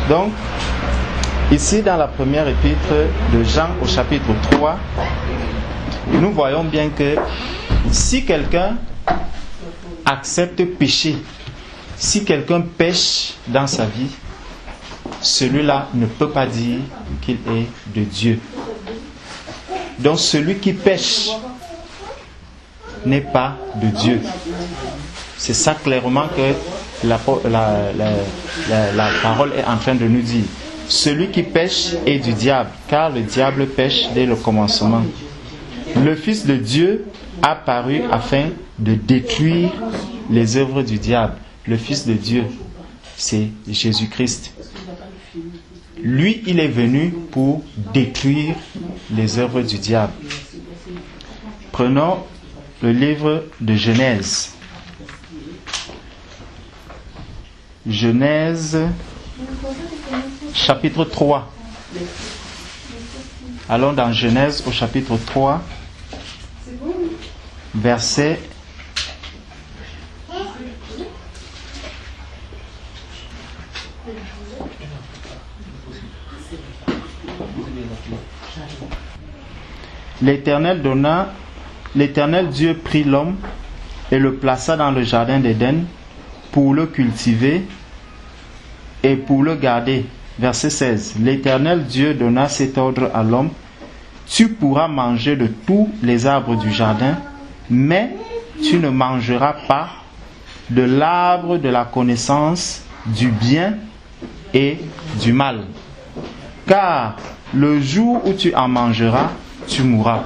Donc, ici dans la première épître de Jean au chapitre 3, nous voyons bien que si quelqu'un accepte péché, si quelqu'un pêche dans sa vie, celui-là ne peut pas dire qu'il est de Dieu. Donc celui qui pêche n'est pas de Dieu. C'est ça clairement que la parole est en train de nous dire. Celui qui pêche est du diable, car le diable pêche dès le commencement. Le Fils de Dieu a paru afin de détruire les œuvres du diable. Le Fils de Dieu, c'est Jésus-Christ. Lui, il est venu pour détruire les œuvres du diable. Prenons le livre de Genèse. Genèse, chapitre 3. Allons dans Genèse au chapitre 3, verset 'L'éternel Dieu prit l'homme et le plaça dans le jardin d'Éden pour le cultiver et pour le garder. Verset 16. L'Éternel Dieu donna cet ordre à l'homme: tu pourras manger de tous les arbres du jardin, mais tu ne mangeras pas de l'arbre de la connaissance du bien et du mal. Car le jour où tu en mangeras, tu mourras.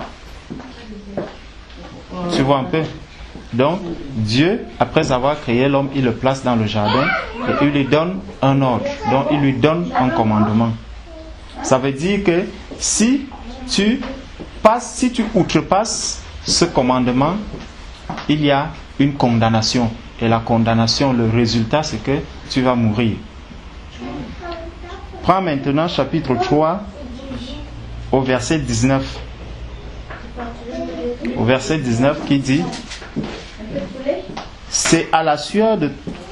Tu vois un peu? Donc, Dieu, après avoir créé l'homme, il le place dans le jardin et il lui donne un ordre. Donc, il lui donne un commandement. Ça veut dire que si tu outrepasses ce commandement, il y a une condamnation. Et la condamnation, le résultat, c'est que tu vas mourir. Prends maintenant chapitre 3 au verset 19. Au verset 19 qui dit: c'est à la sueur de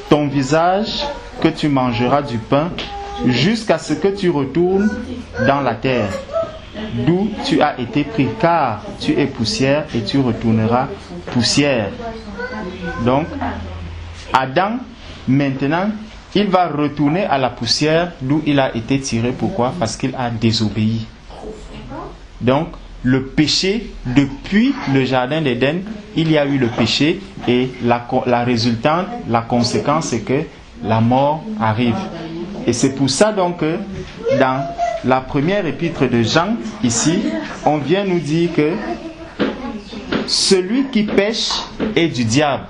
ton visage que tu mangeras du pain jusqu'à ce que tu retournes dans la terre, d'où tu as été pris, car tu es poussière et tu retourneras poussière. Donc, Adam, maintenant, il va retourner à la poussière d'où il a été tiré. Pourquoi? Parce qu'il a désobéi. Donc, le péché, depuis le jardin d'Éden, il y a eu le péché et la résultante, la conséquence, c'est que la mort arrive. Et c'est pour ça donc que dans la première épître de Jean, ici, on vient nous dire que celui qui pêche est du diable.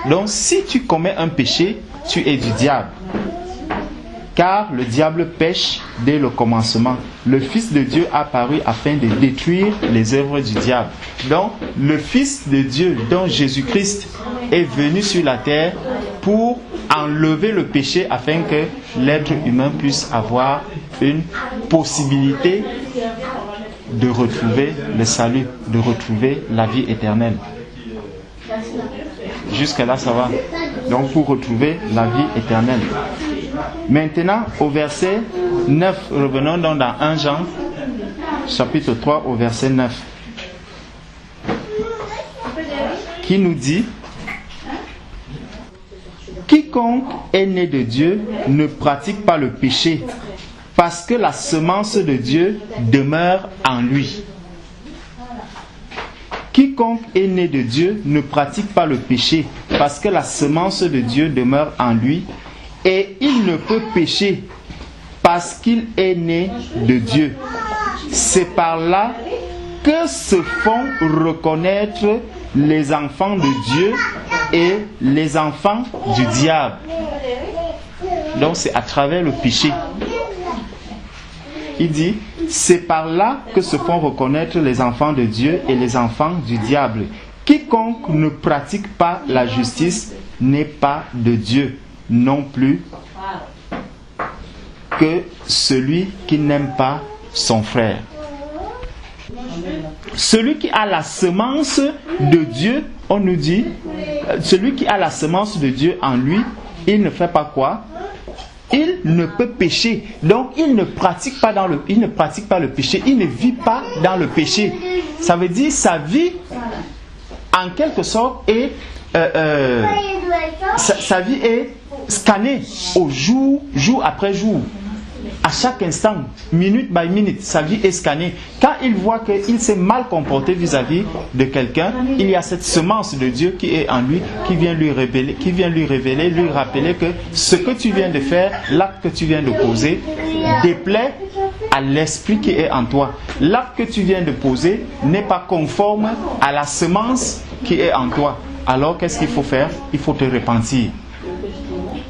Donc si tu commets un péché, tu es du diable. Car le diable pêche dès le commencement. Le Fils de Dieu a apparu afin de détruire les œuvres du diable. Donc, le Fils de Dieu, dont Jésus-Christ, est venu sur la terre pour enlever le péché afin que l'être humain puisse avoir une possibilité de retrouver le salut, de retrouver la vie éternelle. Jusque là, ça va. Donc, pour retrouver la vie éternelle. Maintenant, au verset 9, revenons donc dans 1 Jean, chapitre 3, au verset 9, qui nous dit: quiconque est né de Dieu ne pratique pas le péché, parce que la semence de Dieu demeure en lui. Quiconque est né de Dieu ne pratique pas le péché, parce que la semence de Dieu demeure en lui. Et il ne peut pécher parce qu'il est né de Dieu. C'est par là que se font reconnaître les enfants de Dieu et les enfants du diable. Donc c'est à travers le péché. Il dit, c'est par là que se font reconnaître les enfants de Dieu et les enfants du diable. Quiconque ne pratique pas la justice n'est pas de Dieu, non plus que celui qui n'aime pas son frère. Celui qui a la semence de Dieu, on nous dit, celui qui a la semence de Dieu en lui, il ne fait pas quoi? Il ne peut pécher. Donc, il ne pratique pas le péché. Il ne vit pas dans le péché. Ça veut dire sa vie, en quelque sorte, est sa vie est scannée au jour après jour. À chaque instant, minute by minute, sa vie est scannée. Quand il voit qu'il s'est mal comporté vis-à-vis de quelqu'un, il y a cette semence de Dieu qui est en lui, qui vient lui révéler, lui rappeler que ce que tu viens de faire, l'acte que tu viens de poser, déplaît à l'esprit qui est en toi. L'acte que tu viens de poser n'est pas conforme à la semence qui est en toi. Alors qu'est-ce qu'il faut faire? Il faut te repentir.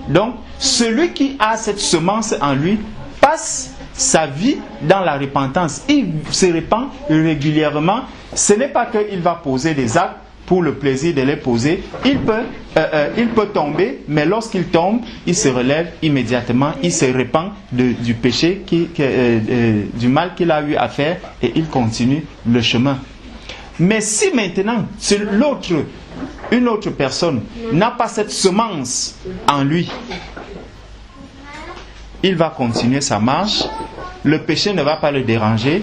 Donc, celui qui a cette semence en lui passe sa vie dans la repentance. Il se repent régulièrement. Ce n'est pas qu'il va poser des actes pour le plaisir de les poser. Il peut tomber, mais lorsqu'il tombe, il se relève immédiatement. Il se repent du péché, du mal qu'il a eu à faire, et il continue le chemin. Mais si maintenant, une autre personne n'a pas cette semence en lui, il va continuer sa marche, le péché ne va pas le déranger.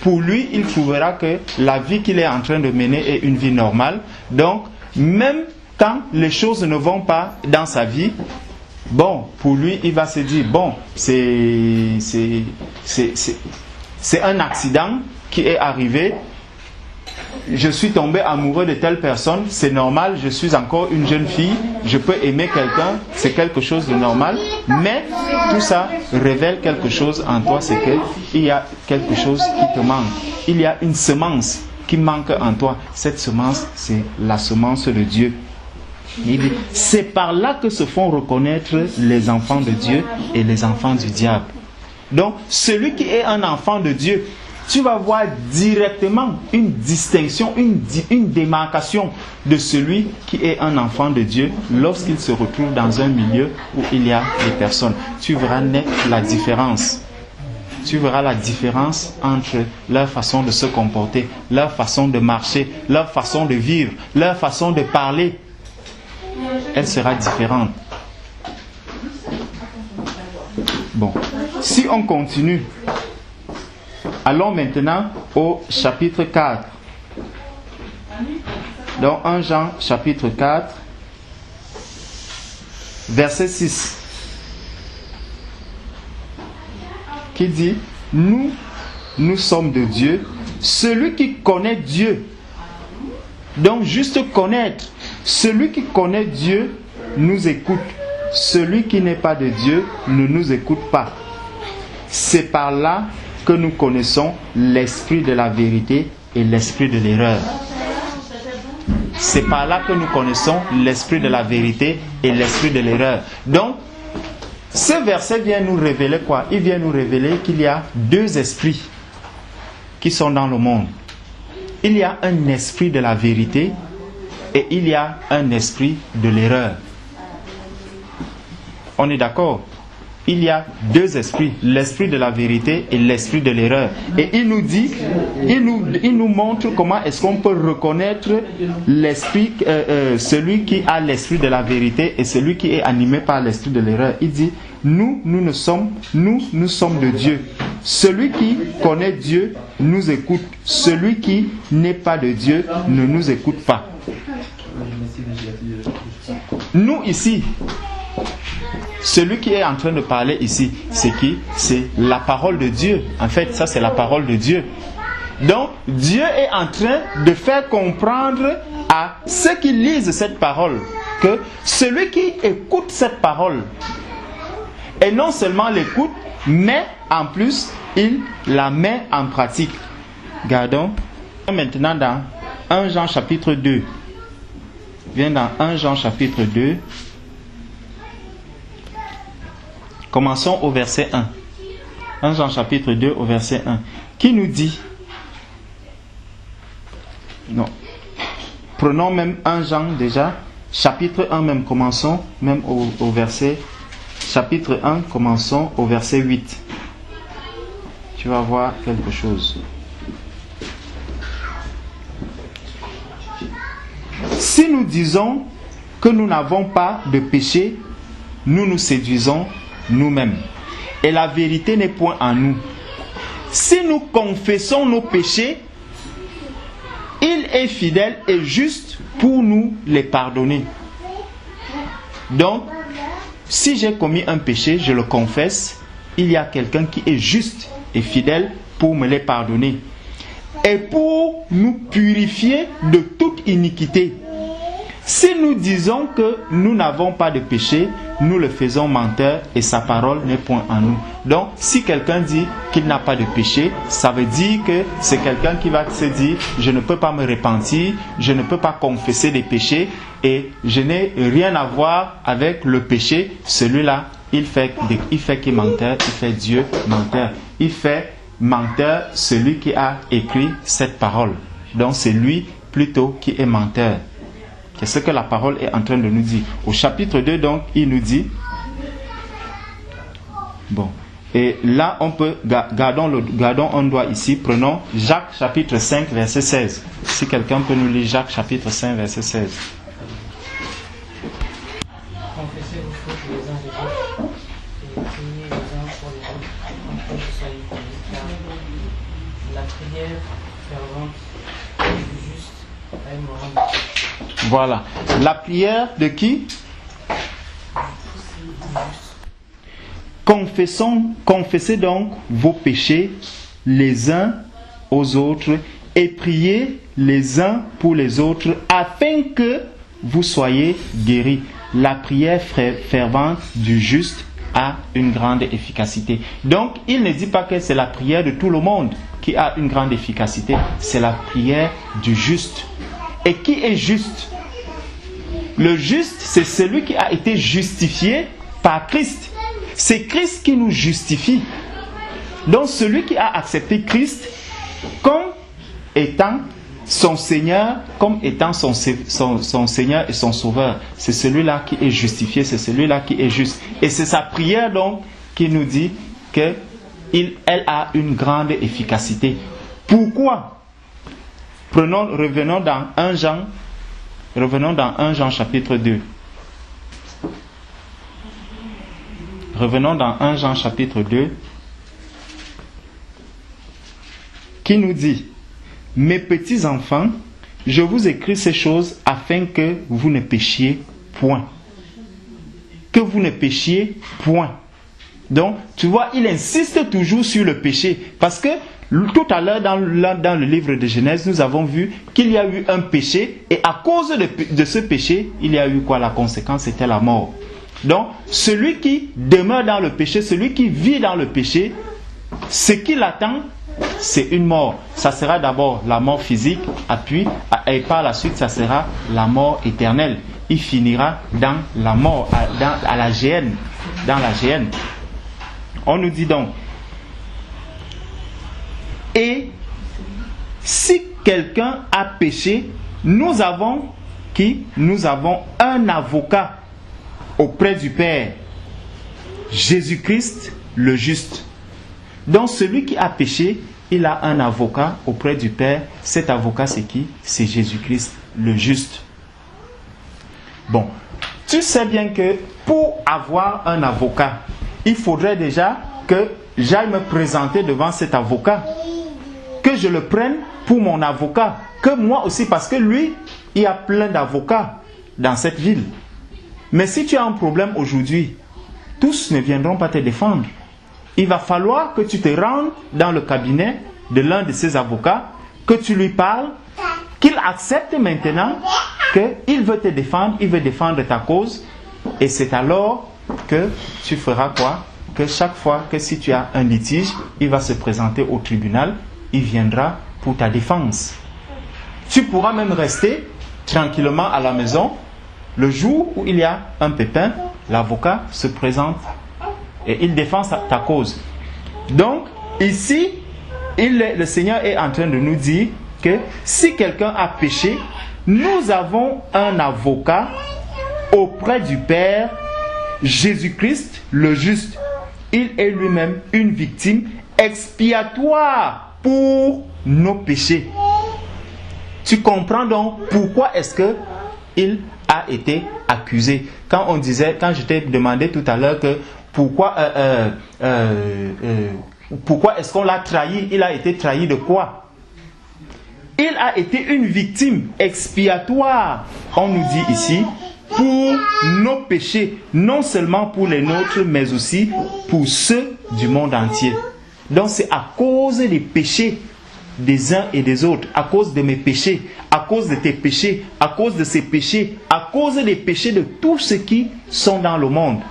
Pour lui, il trouvera que la vie qu'il est en train de mener est une vie normale. Donc, même quand les choses ne vont pas dans sa vie, bon, pour lui, il va se dire, bon, c'est un accident qui est arrivé. Je suis tombé amoureux de telle personne, c'est normal, je suis encore une jeune fille, je peux aimer quelqu'un, c'est quelque chose de normal, mais tout ça révèle quelque chose en toi, c'est qu'il y a quelque chose qui te manque. Il y a une semence qui manque en toi. Cette semence, c'est la semence de Dieu. C'est par là que se font reconnaître les enfants de Dieu et les enfants du diable. Donc, celui qui est un enfant de Dieu, tu vas voir directement une distinction, une démarcation de celui qui est un enfant de Dieu lorsqu'il se retrouve dans un milieu où il y a des personnes. Tu verras naître la différence. Tu verras la différence entre leur façon de se comporter, leur façon de marcher, leur façon de vivre, leur façon de parler. Elle sera différente. Bon, si on continue, allons maintenant au chapitre 4. Dans 1 Jean chapitre 4, verset 6, qui dit, nous sommes de Dieu. Celui qui connaît Dieu, donc juste connaître, celui qui connaît Dieu nous écoute. Celui qui n'est pas de Dieu ne nous écoute pas. C'est par là que nous connaissons l'esprit de la vérité et l'esprit de l'erreur. C'est par là que nous connaissons l'esprit de la vérité et l'esprit de l'erreur. Donc, ce verset vient nous révéler quoi? Il vient nous révéler qu'il y a deux esprits qui sont dans le monde. Il y a un esprit de la vérité et il y a un esprit de l'erreur. On est d'accord? Il y a deux esprits, l'esprit de la vérité et l'esprit de l'erreur. Et il nous dit, il nous montre comment est-ce qu'on peut reconnaître l'esprit, celui qui a l'esprit de la vérité et celui qui est animé par l'esprit de l'erreur. Il dit, nous sommes de Dieu. Celui qui connaît Dieu nous écoute. Celui qui n'est pas de Dieu ne nous écoute pas. Nous ici, celui qui est en train de parler ici, c'est qui? C'est la parole de Dieu. En fait, ça c'est la parole de Dieu. Donc, Dieu est en train de faire comprendre à ceux qui lisent cette parole que celui qui écoute cette parole, et non seulement l'écoute, mais en plus, il la met en pratique. Regardons maintenant dans 1 Jean chapitre 2. Viens dans 1 Jean chapitre 2. Commençons au verset 1. 1 Jean chapitre 2 au verset 1. Qui nous dit? Non. Prenons même 1 Jean déjà. Chapitre 1 même. Commençons même au verset. Chapitre 1, commençons au verset 8. Tu vas voir quelque chose. Si nous disons que nous n'avons pas de péché, nous nous séduisons nous-mêmes. Et la vérité n'est point en nous. Si nous confessons nos péchés, il est fidèle et juste pour nous les pardonner. Donc, si j'ai commis un péché, je le confesse, il y a quelqu'un qui est juste et fidèle pour me les pardonner. Et pour nous purifier de toute iniquité. Si nous disons que nous n'avons pas de péché, nous le faisons menteur et sa parole n'est point en nous. Donc, si quelqu'un dit qu'il n'a pas de péché, ça veut dire que c'est quelqu'un qui va se dire « Je ne peux pas me repentir, je ne peux pas confesser des péchés et je n'ai rien à voir avec le péché. » Celui-là, il fait qu'il est menteur, il fait Dieu menteur. Il fait menteur celui qui a écrit cette parole. Donc, c'est lui plutôt qui est menteur. C'est ce que la parole est en train de nous dire. Au chapitre 2, donc, il nous dit... Bon. Et là, on peut... Gardons un doigt ici. Prenons Jacques, chapitre 5, verset 16. Si quelqu'un peut nous lire Jacques, chapitre 5, verset 16. Confessez vos fautes les uns les autres et priez les uns pour les autres afin que vous soyez guéris, car la prière fervente du juste a une grande. Voilà. La prière de qui? Confessez donc vos péchés les uns aux autres et priez les uns pour les autres afin que vous soyez guéris. La prière fervente du juste a une grande efficacité. Donc, il ne dit pas que c'est la prière de tout le monde qui a une grande efficacité. C'est la prière du juste. Et qui est juste? Le juste, c'est celui qui a été justifié par Christ. C'est Christ qui nous justifie. Donc, celui qui a accepté Christ comme étant son Seigneur, comme étant son Seigneur et son Sauveur, c'est celui-là qui est justifié, c'est celui-là qui est juste. Et c'est sa prière donc qui nous dit qu'elle a une grande efficacité. Pourquoi? Revenons dans 1 Jean chapitre 2. Revenons dans 1 Jean chapitre 2, qui nous dit: mes petits enfants, je vous écris ces choses afin que vous ne péchiez point. Que vous ne péchiez point. Donc, tu vois, il insiste toujours sur le péché. Parce que tout à l'heure, dans le livre de Genèse, nous avons vu qu'il y a eu un péché. Et à cause de ce péché, il y a eu quoi? La conséquence, c'était la mort. Donc, celui qui demeure dans le péché, celui qui vit dans le péché, ce qui l'attend, c'est une mort. Ça sera d'abord la mort physique, et par la suite, ça sera la mort éternelle. Il finira dans la mort, à la géhenne. Dans la géhenne. On nous dit donc, et si quelqu'un a péché, nous avons un avocat auprès du Père, Jésus-Christ le juste. Donc celui qui a péché, il a un avocat auprès du Père. Cet avocat, c'est qui? C'est Jésus-Christ le juste. Bon, tu sais bien que pour avoir un avocat, il faudrait déjà que j'aille me présenter devant cet avocat, que je le prenne pour mon avocat, que moi aussi, parce que lui, il y a plein d'avocats dans cette ville. Mais si tu as un problème aujourd'hui, tous ne viendront pas te défendre. Il va falloir que tu te rendes dans le cabinet de l'un de ces avocats, que tu lui parles, qu'il accepte maintenant qu'il veut te défendre, il veut défendre ta cause, et c'est alors que tu feras quoi? Que chaque fois que si tu as un litige, il va se présenter au tribunal, il viendra pour ta défense. Tu pourras même rester tranquillement à la maison. Le jour où il y a un pépin, l'avocat se présente et il défend ta cause. Donc, ici, le Seigneur est en train de nous dire que si quelqu'un a péché, nous avons un avocat auprès du Père, Jésus-Christ le juste. Il est lui-même une victime expiatoire pour nos péchés. Tu comprends donc pourquoi est-ce que il a été accusé. Quand je t'ai demandé tout à l'heure que pourquoi est-ce qu'on l'a trahi? Il a été trahi de quoi? Il a été une victime expiatoire, on nous dit ici, pour nos péchés, non seulement pour les nôtres, mais aussi pour ceux du monde entier. Donc c'est à cause des péchés des uns et des autres, à cause de mes péchés, à cause de tes péchés, à cause de ces péchés, à cause des péchés de tous ceux qui sont dans le monde,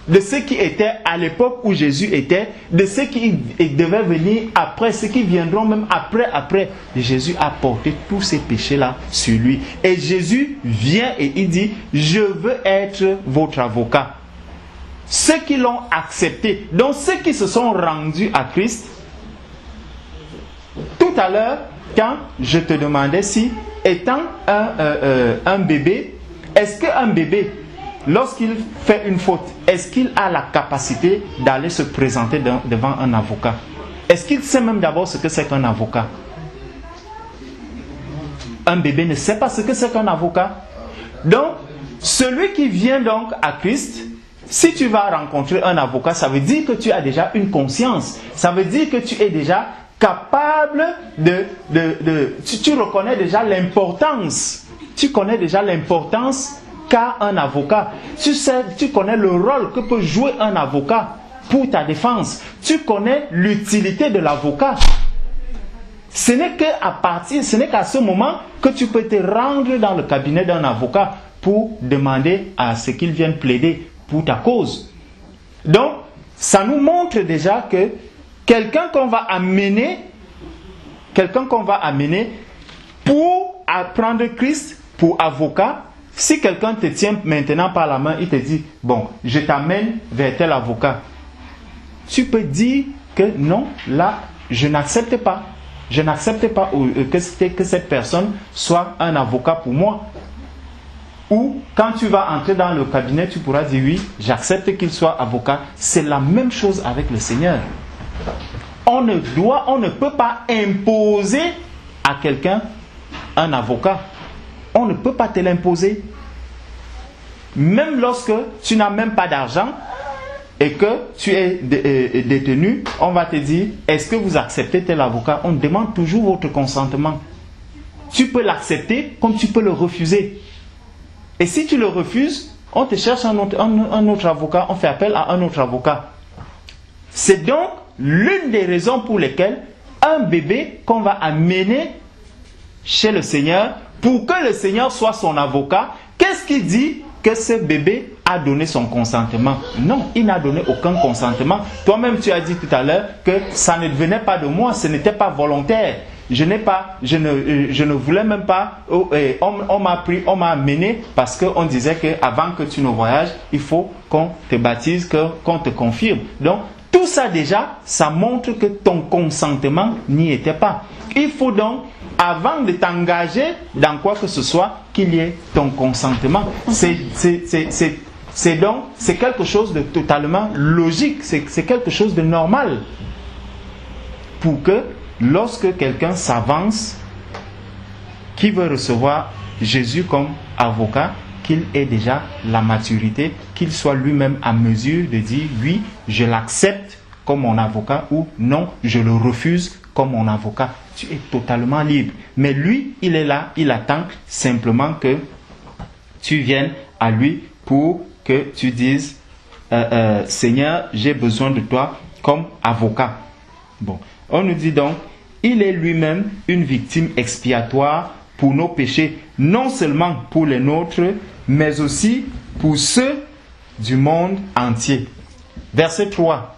de ceux qui étaient à l'époque où Jésus était, de ceux qui devaient venir après, ceux qui viendront même après. Jésus a porté tous ces péchés-là sur lui. Et Jésus vient et il dit, je veux être votre avocat. Ceux qui l'ont accepté, donc ceux qui se sont rendus à Christ. Tout à l'heure, quand je te demandais si, étant un bébé, est-ce qu'un bébé, lorsqu'il fait une faute, est-ce qu'il a la capacité d'aller se présenter devant un avocat? Est-ce qu'il sait même d'abord ce que c'est qu'un avocat? Un bébé ne sait pas ce que c'est qu'un avocat. Donc, celui qui vient donc à Christ, si tu vas rencontrer un avocat, ça veut dire que tu as déjà une conscience. Ça veut dire que tu es déjà capable tu reconnais déjà l'importance. Tu connais déjà l'importance qu'a un avocat. Tu connais le rôle que peut jouer un avocat pour ta défense. Tu connais l'utilité de l'avocat. Ce n'est qu'à ce moment que tu peux te rendre dans le cabinet d'un avocat pour demander à ce qu'il vienne plaider pour ta cause. Donc, ça nous montre déjà que quelqu'un qu'on va amener pour apprendre Christ pour avocat, si quelqu'un te tient maintenant par la main, il te dit, bon, je t'amène vers tel avocat. Tu peux dire que non, là, je n'accepte pas. Je n'accepte pas que cette personne soit un avocat pour moi. Ou quand tu vas entrer dans le cabinet, tu pourras dire oui, j'accepte qu'il soit avocat. C'est la même chose avec le Seigneur. On ne peut pas imposer à quelqu'un un avocat. On ne peut pas te l'imposer. Même lorsque tu n'as même pas d'argent et que tu es détenu, on va te dire, est-ce que vous acceptez tel avocat? On demande toujours votre consentement. Tu peux l'accepter comme tu peux le refuser. Et si tu le refuses, on te cherche un autre avocat, on fait appel à un autre avocat. C'est donc l'une des raisons pour lesquelles un bébé qu'on va amener chez le Seigneur, pour que le Seigneur soit son avocat, qu'est-ce qu'il dit? Que ce bébé a donné son consentement. Non, il n'a donné aucun consentement. Toi-même, tu as dit tout à l'heure que ça ne venait pas de moi, ce n'était pas volontaire. Je ne voulais même pas. On m'a amené parce qu'on disait qu'avant que tu ne voyages, il faut qu'on te baptise, qu'on te confirme. Donc, tout ça déjà, ça montre que ton consentement n'y était pas. Il faut donc, avant de t'engager dans quoi que ce soit, qu'il y ait ton consentement. C'est quelque chose de totalement logique, c'est quelque chose de normal. Pour que, lorsque quelqu'un s'avance, qui veut recevoir Jésus comme avocat, qu'il ait déjà la maturité, qu'il soit lui-même à mesure de dire oui, je l'accepte comme mon avocat ou non, je le refuse comme mon avocat. Tu es totalement libre. Mais lui, il est là, il attend simplement que tu viennes à lui pour que tu dises Seigneur, j'ai besoin de toi comme avocat. Bon, on nous dit donc, il est lui-même une victime expiatoire pour nos péchés, non seulement pour les nôtres, mais aussi pour ceux du monde entier. Verset 3.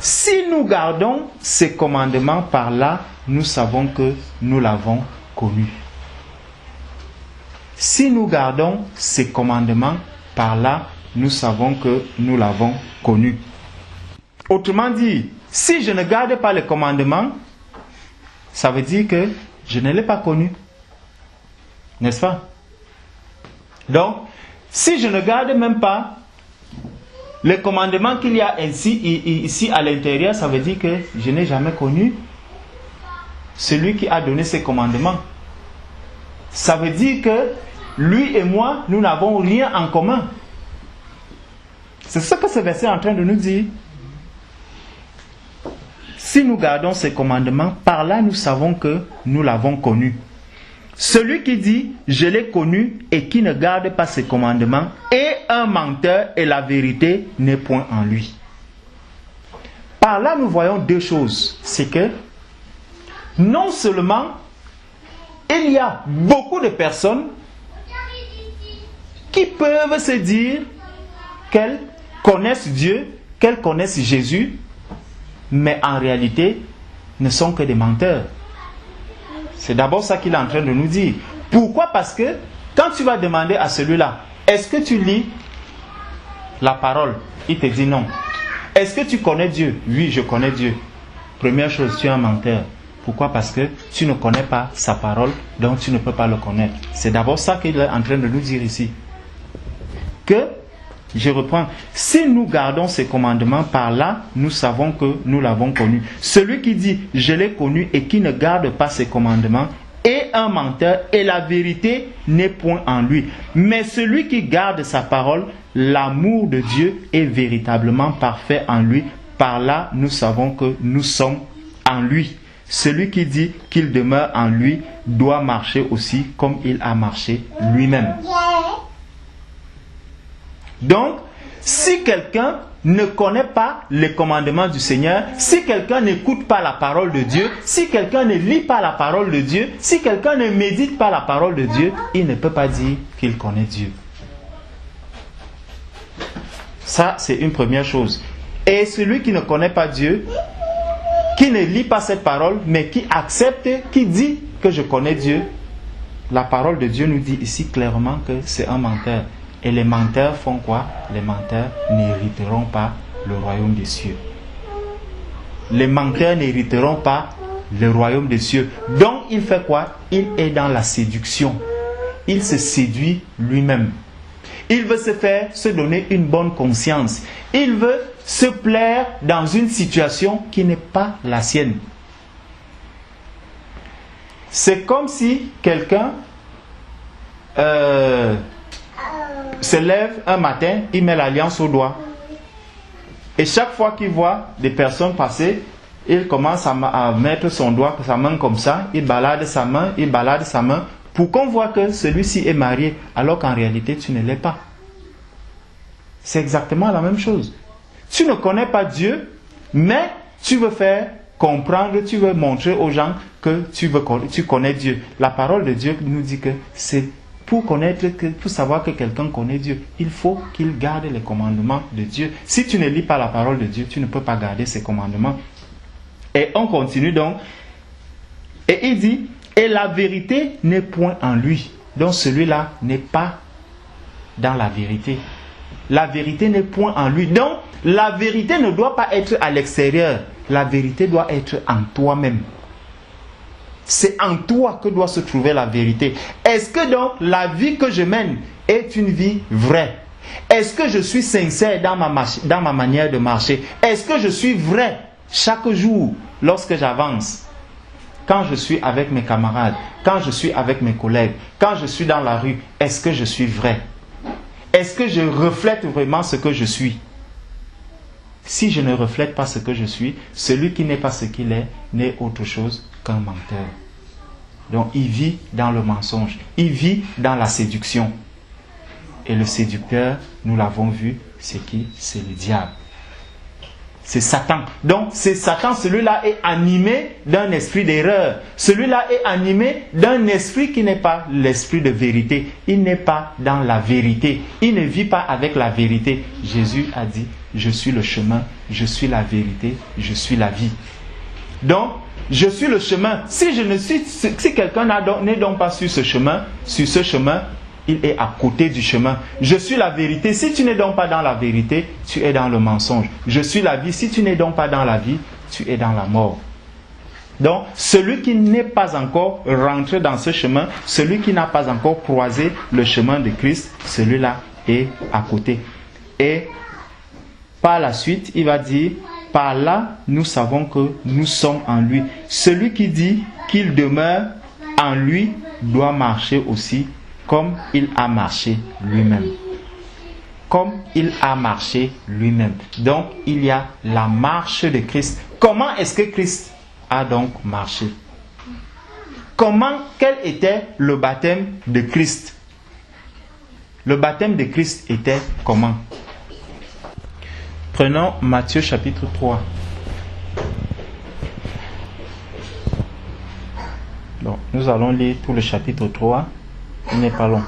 Si nous gardons ces commandements par là, nous savons que nous l'avons connu. Si nous gardons ces commandements par là, nous savons que nous l'avons connu. Autrement dit, si je ne garde pas les commandements, ça veut dire que je ne l'ai pas connu. N'est-ce pas? Donc, si je ne garde même pas les commandements qu'il y a ici à l'intérieur, ça veut dire que je n'ai jamais connu celui qui a donné ces commandements. Ça veut dire que lui et moi, nous n'avons rien en commun. C'est ce que ce verset est en train de nous dire. Si nous gardons ses commandements, par là nous savons que nous l'avons connu. Celui qui dit « je l'ai connu » et qui ne garde pas ses commandements est un menteur et la vérité n'est point en lui. Par là nous voyons deux choses. C'est que non seulement il y a beaucoup de personnes qui peuvent se dire qu'elles connaissent Dieu, qu'elles connaissent Jésus, mais en réalité ne sont que des menteurs. C'est d'abord ça qu'il est en train de nous dire. Pourquoi? Parce que quand tu vas demander à celui-là, est-ce que tu lis la parole? Il te dit non. Est-ce que tu connais Dieu? Oui, je connais Dieu. Première chose, tu es un menteur. Pourquoi? Parce que tu ne connais pas sa parole, donc tu ne peux pas le connaître. C'est d'abord ça qu'il est en train de nous dire ici. Que, je reprends, si nous gardons ses commandements, par là, nous savons que nous l'avons connu. Celui qui dit « je l'ai connu » et qui ne garde pas ses commandements est un menteur et la vérité n'est point en lui. Mais celui qui garde sa parole, l'amour de Dieu est véritablement parfait en lui. Par là, nous savons que nous sommes en lui. Celui qui dit qu'il demeure en lui doit marcher aussi comme il a marché lui-même. Donc, si quelqu'un ne connaît pas les commandements du Seigneur, si quelqu'un n'écoute pas la parole de Dieu, si quelqu'un ne lit pas la parole de Dieu, si quelqu'un ne médite pas la parole de Dieu, il ne peut pas dire qu'il connaît Dieu. Ça, c'est une première chose. Et celui qui ne connaît pas Dieu, qui ne lit pas cette parole, mais qui accepte, qui dit que je connais Dieu, la parole de Dieu nous dit ici clairement que c'est un menteur. Et les menteurs font quoi? Les menteurs n'hériteront pas le royaume des cieux. Les menteurs n'hériteront pas le royaume des cieux. Donc il fait quoi? Il est dans la séduction. Il se séduit lui-même. Il veut se donner une bonne conscience. Il veut se plaire dans une situation qui n'est pas la sienne. C'est comme si quelqu'un se lève un matin, il met l'alliance au doigt. Et chaque fois qu'il voit des personnes passer, il commence à mettre son doigt, sa main comme ça, il balade sa main, pour qu'on voit que celui-ci est marié, alors qu'en réalité tu ne l'es pas. C'est exactement la même chose. Tu ne connais pas Dieu, mais tu veux faire comprendre, tu veux montrer aux gens que tu connais Dieu. La parole de Dieu nous dit que c'est pour savoir que quelqu'un connaît Dieu, il faut qu'il garde les commandements de Dieu. Si tu ne lis pas la parole de Dieu, tu ne peux pas garder ses commandements. Et on continue donc. Et il dit, et la vérité n'est point en lui. Donc celui-là n'est pas dans la vérité. La vérité n'est point en lui. Donc la vérité ne doit pas être à l'extérieur. La vérité doit être en toi-même. C'est en toi que doit se trouver la vérité. Est-ce que donc la vie que je mène est une vie vraie? Est-ce que je suis sincère dans ma manière de marcher? Est-ce que je suis vrai chaque jour lorsque j'avance? Quand je suis avec mes camarades, quand je suis avec mes collègues, quand je suis dans la rue, est-ce que je suis vrai? Est-ce que je reflète vraiment ce que je suis? Si je ne reflète pas ce que je suis, celui qui n'est pas ce qu'il est n'est autre chose qu'un menteur. Donc il vit dans le mensonge, il vit dans la séduction. Et le séducteur, nous l'avons vu, c'est qui? C'est le diable. C'est Satan. Donc c'est Satan, celui-là est animé d'un esprit d'erreur. Celui-là est animé d'un esprit qui n'est pas l'esprit de vérité. Il n'est pas dans la vérité. Il ne vit pas avec la vérité. Jésus a dit, je suis le chemin, je suis la vérité, je suis la vie. Donc, je suis le chemin. Si quelqu'un n'est donc pas sur ce chemin, il est à côté du chemin. Je suis la vérité. Si tu n'es donc pas dans la vérité, tu es dans le mensonge. Je suis la vie. Si tu n'es donc pas dans la vie, tu es dans la mort. Donc, celui qui n'est pas encore rentré dans ce chemin, celui qui n'a pas encore croisé le chemin de Christ, celui-là est à côté. Et par la suite, il va dire, par là, nous savons que nous sommes en lui. Celui qui dit qu'il demeure en lui doit marcher aussi comme il a marché lui-même. comme il a marché lui-même. Donc, il y a la marche de Christ. Comment est-ce que Christ a donc marché? Quel était le baptême de Christ? Le baptême de Christ était comment? Prenons Matthieu chapitre 3. Donc, nous allons lire tout le chapitre 3. Il n'est pas long.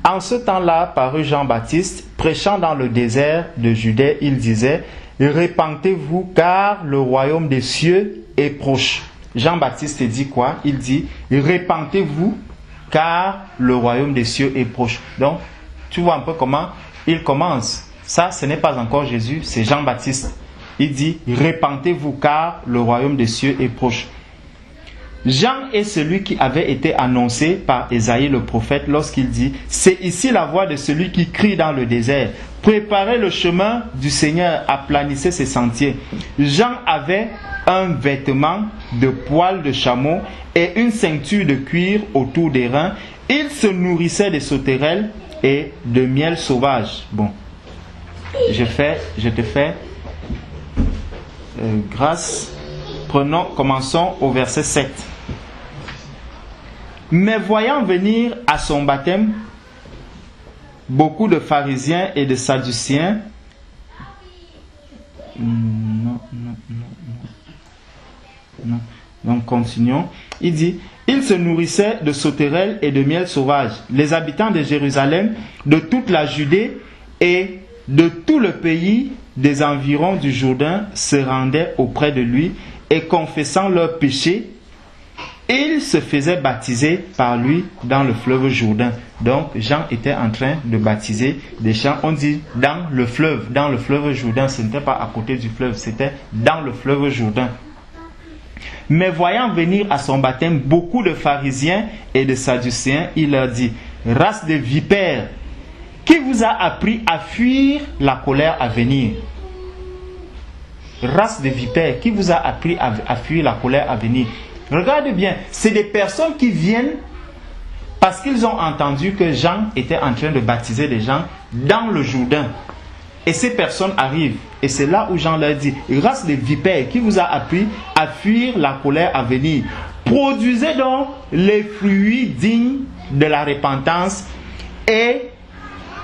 En ce temps-là, parut Jean-Baptiste, prêchant dans le désert de Judée, il disait, « Repentez-vous, car le royaume des cieux est proche. » Jean-Baptiste dit quoi? Il dit, « Repentez-vous, car le royaume des cieux est proche. » Donc, tu vois un peu comment il commence. Ça, ce n'est pas encore Jésus, c'est Jean-Baptiste. Il dit, « Repentez-vous, car le royaume des cieux est proche. » Jean est celui qui avait été annoncé par Ésaïe le prophète lorsqu'il dit « C'est ici la voix de celui qui crie dans le désert. Préparez le chemin du Seigneur, aplanissez ses sentiers. » Jean avait un vêtement de poil de chameau et une ceinture de cuir autour des reins. Il se nourrissait de sauterelles et de miel sauvage. Bon, je te fais grâce. Commençons au verset 7. Mais voyant venir à son baptême beaucoup de pharisiens et de sadducéens, donc continuons. Il dit, il se nourrissait de sauterelles et de miel sauvage. Les habitants de Jérusalem, de toute la Judée et de tout le pays des environs du Jourdain se rendaient auprès de lui et confessant leurs péchés, ils se faisaient baptiser par lui dans le fleuve Jourdain. Donc Jean était en train de baptiser des gens. On dit dans le fleuve Jourdain. Ce n'était pas à côté du fleuve, c'était dans le fleuve Jourdain. Mais voyant venir à son baptême beaucoup de pharisiens et de sadducéens, il leur dit, race de vipères, qui vous a appris à fuir la colère à venir? Race de vipères, qui vous a appris à fuir la colère à venir? Regardez bien, c'est des personnes qui viennent parce qu'ils ont entendu que Jean était en train de baptiser des gens dans le Jourdain. Et ces personnes arrivent. Et c'est là où Jean leur dit, race de vipères, qui vous a appris à fuir la colère à venir? Produisez donc les fruits dignes de la repentance et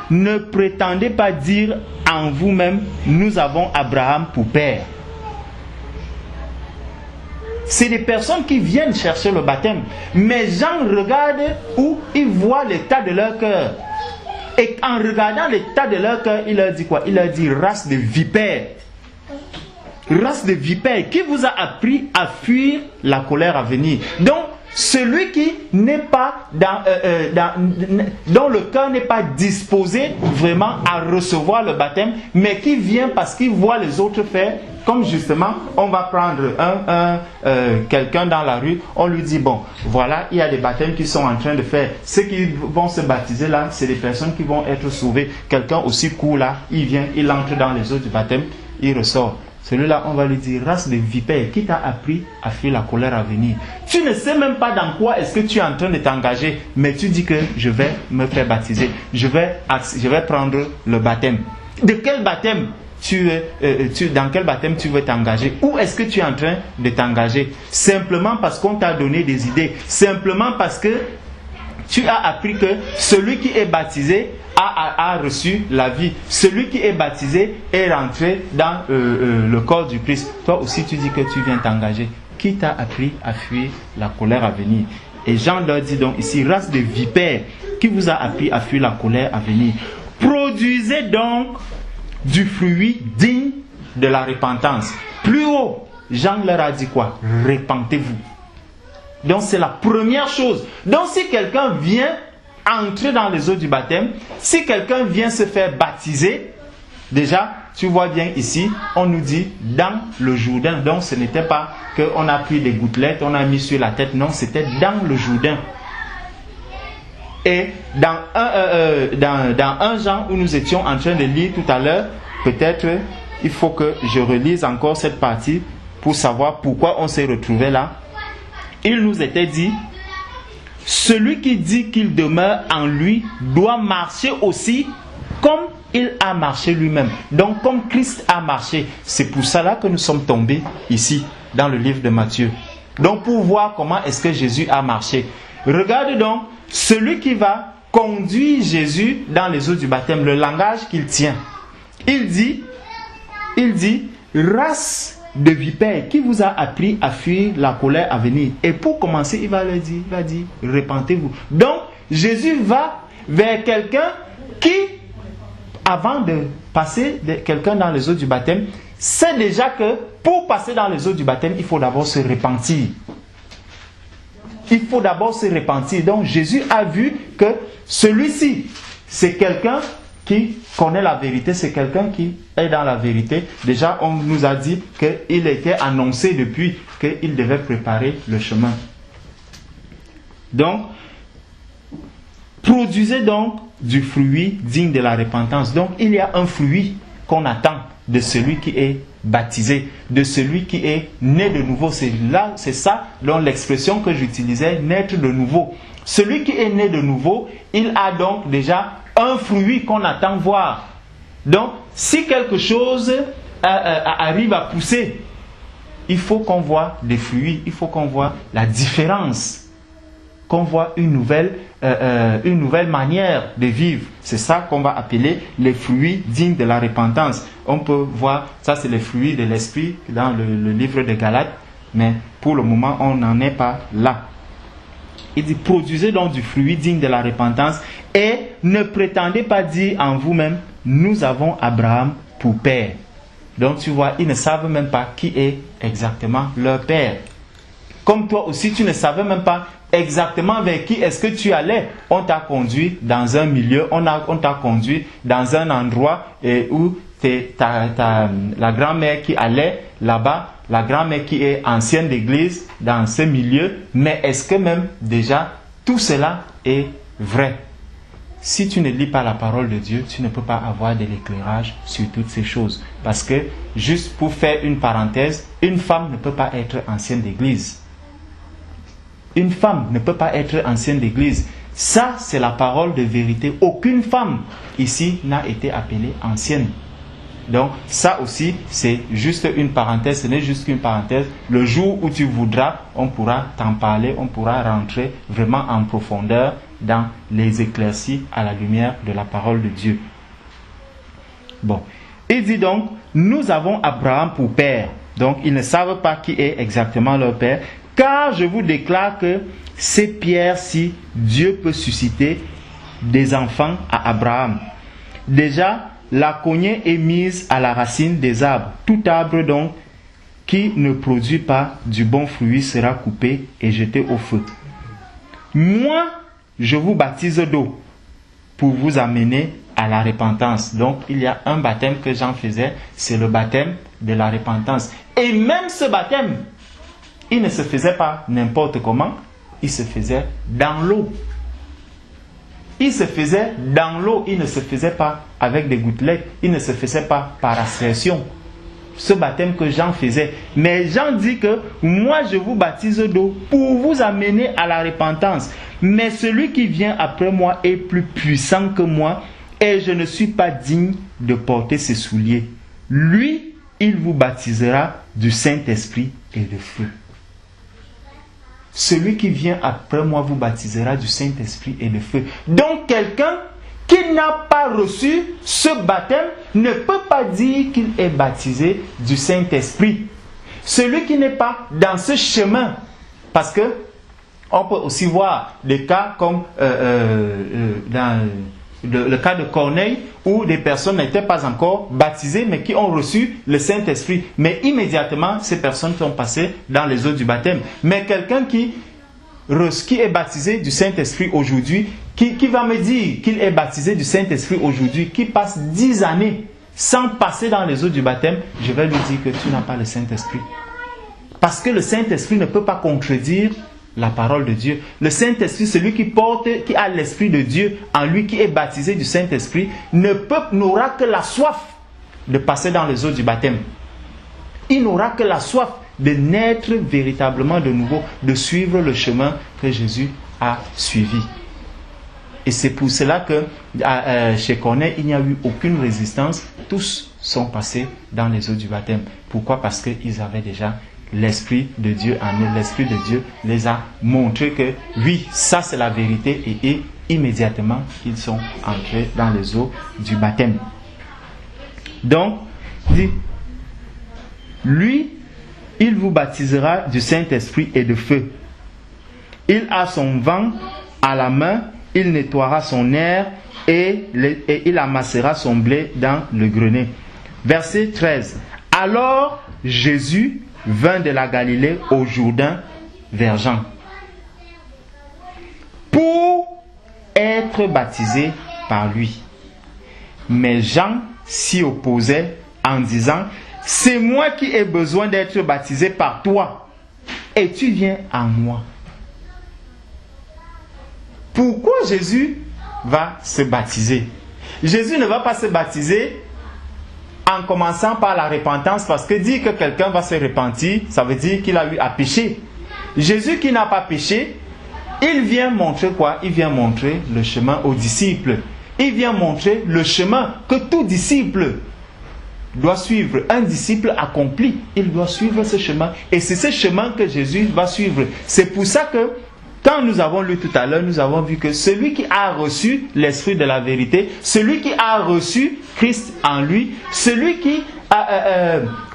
ne prétendez pas dire en vous-même, nous avons Abraham pour père. C'est des personnes qui viennent chercher le baptême. Mais Jean regarde où il voit l'état de leur cœur. Et en regardant l'état de leur cœur, il leur dit quoi? Il leur dit, race de vipères. Race de vipères, qui vous a appris à fuir la colère à venir? Donc, celui qui n'est pas dont le cœur n'est pas disposé vraiment à recevoir le baptême, mais qui vient parce qu'il voit les autres faire. Comme justement, on va prendre quelqu'un dans la rue, on lui dit, bon, voilà, il y a des baptêmes qui sont en train de faire. Ceux qui vont se baptiser là, c'est des personnes qui vont être sauvées. Quelqu'un aussi court là, il vient, il entre dans les eaux du baptême, il ressort. Celui-là, on va lui dire, race de vipères, qui t'a appris à fuir la colère à venir? Tu ne sais même pas dans quoi est-ce que tu es en train de t'engager, mais tu dis que je vais me faire baptiser. Je vais prendre le baptême. De quel baptême dans quel baptême tu veux t'engager? Où est-ce que tu es en train de t'engager? Simplement parce qu'on t'a donné des idées. Simplement parce que tu as appris que celui qui est baptisé a reçu la vie. Celui qui est baptisé est rentré dans le corps du Christ. Toi aussi tu dis que tu viens t'engager. Qui t'a appris à fuir la colère à venir? Et Jean leur dit donc ici, race de vipères, qui vous a appris à fuir la colère à venir? Produisez donc du fruit digne de la repentance. Plus haut, Jean leur a dit quoi? Repentez-vous. Donc c'est la première chose. Donc si quelqu'un vient entrer dans les eaux du baptême, si quelqu'un vient se faire baptiser, déjà, tu vois bien ici, on nous dit dans le Jourdain. Donc ce n'était pas qu'on a pris des gouttelettes, on a mis sur la tête. Non, c'était dans le Jourdain. Et dans 1 Jean où nous étions en train de lire tout à l'heure, peut-être il faut que je relise encore cette partie pour savoir pourquoi on s'est retrouvé là. Il nous était dit, celui qui dit qu'il demeure en lui doit marcher aussi comme il a marché lui-même. Donc comme Christ a marché, c'est pour cela que nous sommes tombés ici, dans le livre de Matthieu. Donc pour voir comment est-ce que Jésus a marché. Regarde donc, celui qui va conduire Jésus dans les eaux du baptême, le langage qu'il tient. Il dit, race de vipères, qui vous a appris à fuir la colère à venir. Et pour commencer, il va dire, repentez-vous. Donc, Jésus va vers quelqu'un qui, avant de passer quelqu'un dans les eaux du baptême, sait déjà que pour passer dans les eaux du baptême, il faut d'abord se repentir. Il faut d'abord se repentir. Donc, Jésus a vu que celui-ci, c'est quelqu'un qui connaît la vérité, c'est quelqu'un qui est dans la vérité. Déjà, on nous a dit qu'il était annoncé depuis qu'il devait préparer le chemin. Donc, produisez donc du fruit digne de la repentance. Donc, il y a un fruit qu'on attend de celui qui est baptisé, de celui qui est né de nouveau. C'est ça dont l'expression que j'utilisais, naître de nouveau. Celui qui est né de nouveau, il a donc déjà un fruit qu'on attend voir. Donc, si quelque chose arrive à pousser, il faut qu'on voit des fruits, il faut qu'on voit la différence, qu'on voit une nouvelle manière de vivre. C'est ça qu'on va appeler les fruits dignes de la repentance. On peut voir, ça c'est les fruits de l'esprit dans le livre de Galates, mais pour le moment, on n'en est pas là. Il dit, produisez donc du fruit digne de la repentance et ne prétendez pas dire en vous-même, nous avons Abraham pour père. Donc tu vois, ils ne savent même pas qui est exactement leur père. Comme toi aussi, tu ne savais même pas exactement vers qui est-ce que tu allais. On t'a conduit dans un milieu, on t'a conduit dans un endroit où la grand-mère qui allait là-bas, la grand-mère qui est ancienne d'église dans ce milieu, mais est-ce que même déjà tout cela est vrai? Si tu ne lis pas la parole de Dieu, tu ne peux pas avoir de l'éclairage sur toutes ces choses. Parce que, juste pour faire une parenthèse, une femme ne peut pas être ancienne d'église. Une femme ne peut pas être ancienne d'église. Ça, c'est la parole de vérité. Aucune femme ici n'a été appelée ancienne. Donc, ça aussi, c'est juste une parenthèse. Ce n'est juste qu'une parenthèse. Le jour où tu voudras, on pourra t'en parler. On pourra rentrer vraiment en profondeur dans les éclaircies à la lumière de la parole de Dieu. Bon. Il dit donc, nous avons Abraham pour père. Donc, ils ne savent pas qui est exactement leur père. Car je vous déclare que c'est Pierre-ci, Dieu peut susciter des enfants à Abraham. Déjà, la cognée est mise à la racine des arbres. Tout arbre donc qui ne produit pas du bon fruit sera coupé et jeté au feu. Moi, je vous baptise d'eau pour vous amener à la repentance. Donc, il y a un baptême que Jean faisait, c'est le baptême de la repentance. Et même ce baptême, il ne se faisait pas n'importe comment, il se faisait dans l'eau. Il se faisait dans l'eau, il ne se faisait pas avec des gouttelettes, il ne se faisait pas par aspersion. Ce baptême que Jean faisait. Mais Jean dit que moi je vous baptise d'eau pour vous amener à la repentance. Mais celui qui vient après moi est plus puissant que moi et je ne suis pas digne de porter ses souliers. Lui, il vous baptisera du Saint-Esprit et de feu. Celui qui vient après moi vous baptisera du Saint-Esprit et de feu. Donc quelqu'un qui n'a pas reçu ce baptême ne peut pas dire qu'il est baptisé du Saint-Esprit. Celui qui n'est pas dans ce chemin, parce que on peut aussi voir des cas comme dans le cas de Corneille, où des personnes n'étaient pas encore baptisées, mais qui ont reçu le Saint-Esprit. Mais immédiatement, ces personnes sont passées dans les eaux du baptême. Mais quelqu'un qui est baptisé du Saint-Esprit aujourd'hui, qui va me dire qu'il est baptisé du Saint-Esprit aujourd'hui, qui passe 10 années sans passer dans les eaux du baptême, je vais lui dire que tu n'as pas le Saint-Esprit. Parce que le Saint-Esprit ne peut pas contredire la parole de Dieu. Le Saint-Esprit, celui qui a l'Esprit de Dieu en lui, qui est baptisé du Saint-Esprit, n'aura que la soif de passer dans les eaux du baptême. Il n'aura que la soif de naître véritablement de nouveau, de suivre le chemin que Jésus a suivi. Et c'est pour cela que chez Corneille, il n'y a eu aucune résistance. Tous sont passés dans les eaux du baptême. Pourquoi? Parce qu'ils avaient déjà l'Esprit de Dieu en eux. L'Esprit de Dieu les a montré que oui, ça c'est la vérité, et immédiatement, ils sont entrés dans les eaux du baptême. Donc, dit, lui, il vous baptisera du Saint-Esprit et de feu. Il a son vent à la main, il nettoiera son air et il amassera son blé dans le grenier. Verset 13. Alors Jésus vint de la Galilée au Jourdain vers Jean pour être baptisé par lui. Mais Jean s'y opposait en disant: c'est moi qui ai besoin d'être baptisé par toi, et tu viens à moi. Pourquoi Jésus va se baptiser? Jésus ne va pas se baptiser en commençant par la repentance, parce que dire que quelqu'un va se repentir, ça veut dire qu'il a eu à pécher. Jésus qui n'a pas péché, il vient montrer quoi? Il vient montrer le chemin aux disciples. Il vient montrer le chemin que tout disciple doit suivre. Un disciple accompli, il doit suivre ce chemin. Et c'est ce chemin que Jésus va suivre. C'est pour ça que quand nous avons lu tout à l'heure, nous avons vu que celui qui a reçu l'Esprit de la vérité, celui qui a reçu Christ en lui, celui qui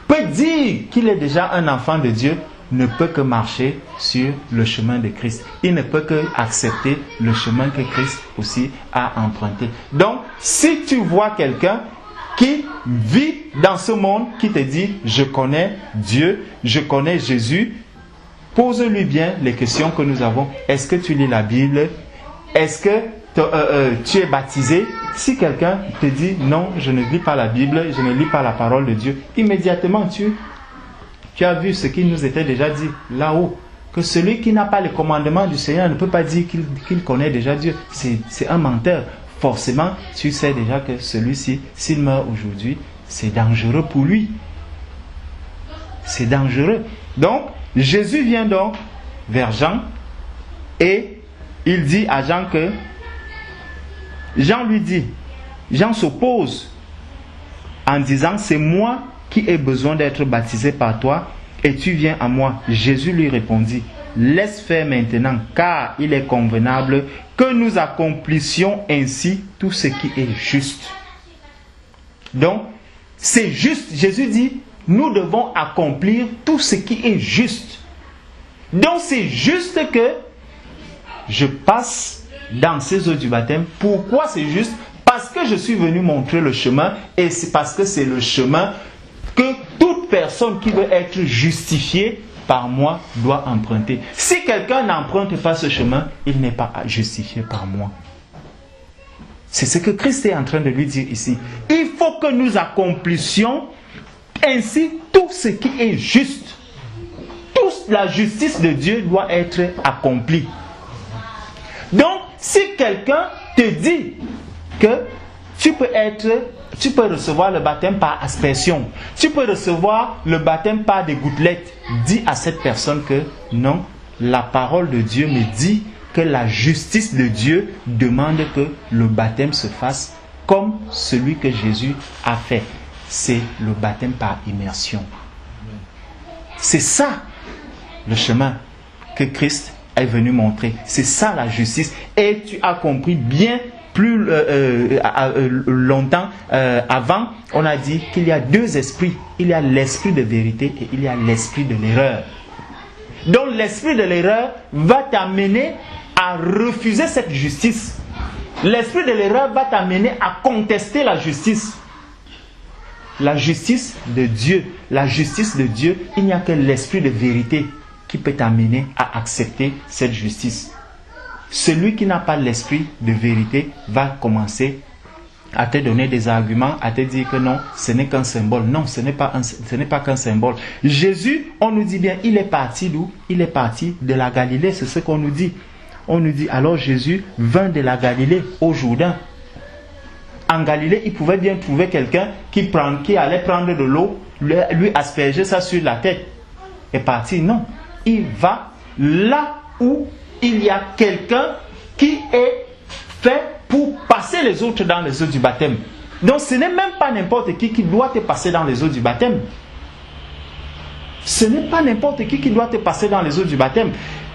peut dire qu'il est déjà un enfant de Dieu, ne peut que marcher sur le chemin de Christ. Il ne peut que accepter le chemin que Christ aussi a emprunté. Donc, si tu vois quelqu'un qui vit dans ce monde, qui te dit « je connais Dieu, je connais Jésus », pose-lui bien les questions que nous avons. Est-ce que tu lis la Bible? Est-ce que tu es baptisé? Si quelqu'un te dit non, je ne lis pas la Bible, je ne lis pas la parole de Dieu, immédiatement tu as vu ce qu'il nous était déjà dit là-haut, que celui qui n'a pas le commandement du Seigneur ne peut pas dire qu'il connaît déjà Dieu. C'est un menteur. Forcément, tu sais déjà que celui-ci, s'il meurt aujourd'hui, c'est dangereux pour lui. C'est dangereux. Donc, Jésus vient donc vers Jean et il dit à Jean que Jean s'oppose en disant: c'est moi qui ai besoin d'être baptisé par toi et tu viens à moi. Jésus lui répondit: laisse faire maintenant, car il est convenable que nous accomplissions ainsi tout ce qui est juste. Donc, c'est juste. Jésus dit: nous devons accomplir tout ce qui est juste. Donc c'est juste que je passe dans ces eaux du baptême. Pourquoi c'est juste? Parce que je suis venu montrer le chemin, et c'est parce que c'est le chemin que toute personne qui veut être justifiée par moi doit emprunter. Si quelqu'un n'emprunte pas ce chemin, il n'est pas justifié par moi. C'est ce que Christ est en train de lui dire ici. Il faut que nous accomplissions ainsi tout ce qui est juste. Toute la justice de Dieu doit être accomplie. Donc, si quelqu'un te dit que tu peux recevoir le baptême par aspersion, tu peux recevoir le baptême par des gouttelettes, dis à cette personne que non, la parole de Dieu me dit que la justice de Dieu demande que le baptême se fasse comme celui que Jésus a fait. C'est le baptême par immersion. C'est ça le chemin que Christ est venu montrer. C'est ça la justice. Et tu as compris bien plus longtemps avant, on a dit qu'il y a deux esprits. Il y a l'esprit de vérité et il y a l'esprit de l'erreur. Donc l'esprit de l'erreur va t'amener à refuser cette justice. L'esprit de l'erreur va t'amener à contester la justice. La justice de Dieu. La justice de Dieu, il n'y a que l'esprit de vérité qui peut t'amener à accepter cette justice. Celui qui n'a pas l'esprit de vérité va commencer à te donner des arguments, à te dire que non, ce n'est qu'un symbole. Non, ce n'est pas qu'un symbole. Jésus, on nous dit bien, il est parti d'où? Il est parti de la Galilée, c'est ce qu'on nous dit. On nous dit, alors Jésus vint de la Galilée au Jourdain. En Galilée, il pouvait bien trouver quelqu'un qui allait prendre de l'eau, lui asperger ça sur la tête et partir. Non, il va là où il y a quelqu'un qui est fait pour passer les autres dans les eaux du baptême. Donc ce n'est même pas n'importe qui doit te passer dans les eaux du baptême. Ce n'est pas n'importe qui doit te passer dans les eaux du baptême.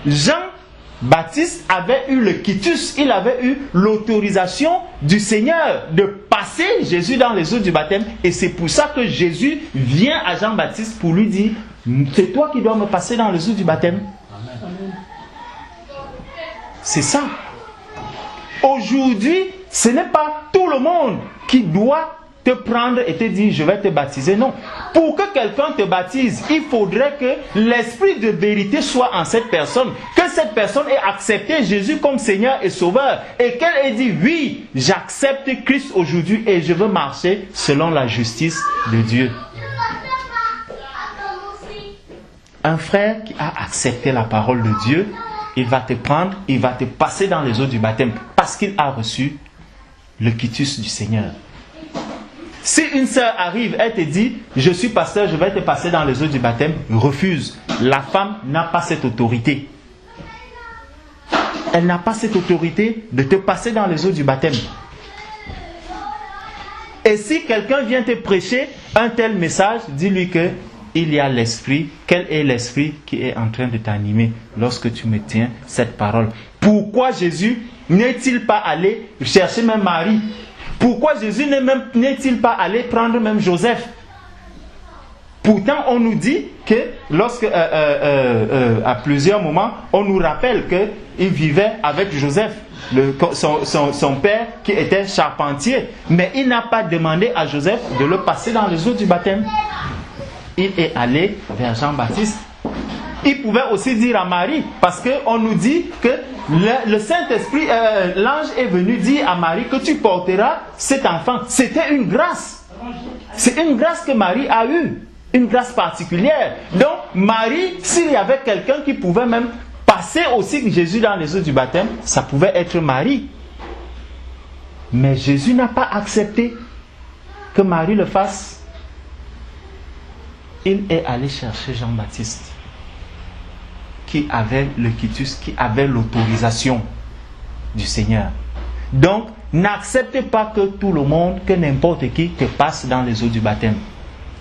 Jean-Baptiste avait eu le quitus, il avait eu l'autorisation du Seigneur de passer Jésus dans les eaux du baptême. Et c'est pour ça que Jésus vient à Jean-Baptiste pour lui dire, c'est toi qui dois me passer dans les eaux du baptême. Amen. C'est ça. Aujourd'hui, ce n'est pas tout le monde qui doit te prendre et te dire je vais te baptiser. Non. Pour que quelqu'un te baptise, il faudrait que l'esprit de vérité soit en cette personne. Que cette personne ait accepté Jésus comme Seigneur et Sauveur. Et qu'elle ait dit oui, j'accepte Christ aujourd'hui et je veux marcher selon la justice de Dieu. Un frère qui a accepté la parole de Dieu, il va te prendre, il va te passer dans les eaux du baptême parce qu'il a reçu le quitus du Seigneur. Si une sœur arrive, elle te dit, je suis pasteur, je vais te passer dans les eaux du baptême, refuse. La femme n'a pas cette autorité. Elle n'a pas cette autorité de te passer dans les eaux du baptême. Et si quelqu'un vient te prêcher un tel message, dis-lui que il y a l'esprit. Quel est l'esprit qui est en train de t'animer lorsque tu me tiens cette parole? Pourquoi Jésus n'est-il pas allé chercher même Marie? Pourquoi Jésus n'est-il pas allé prendre même Joseph? Pourtant, on nous dit que lorsque, à plusieurs moments, on nous rappelle qu'il vivait avec Joseph, son père qui était charpentier. Mais il n'a pas demandé à Joseph de le passer dans les eaux du baptême. Il est allé vers Jean-Baptiste. Il pouvait aussi dire à Marie, parce qu'on nous dit que le Saint-Esprit, l'ange est venu dire à Marie que tu porteras cet enfant. C'était une grâce. C'est une grâce que Marie a eue. Une grâce particulière. Donc, Marie, s'il y avait quelqu'un qui pouvait même passer aussi Jésus dans les eaux du baptême, ça pouvait être Marie. Mais Jésus n'a pas accepté que Marie le fasse. Il est allé chercher Jean-Baptiste, qui avait le quitus, qui avait l'autorisation du Seigneur. Donc, n'accepte pas que tout le monde, que n'importe qui te passe dans les eaux du baptême.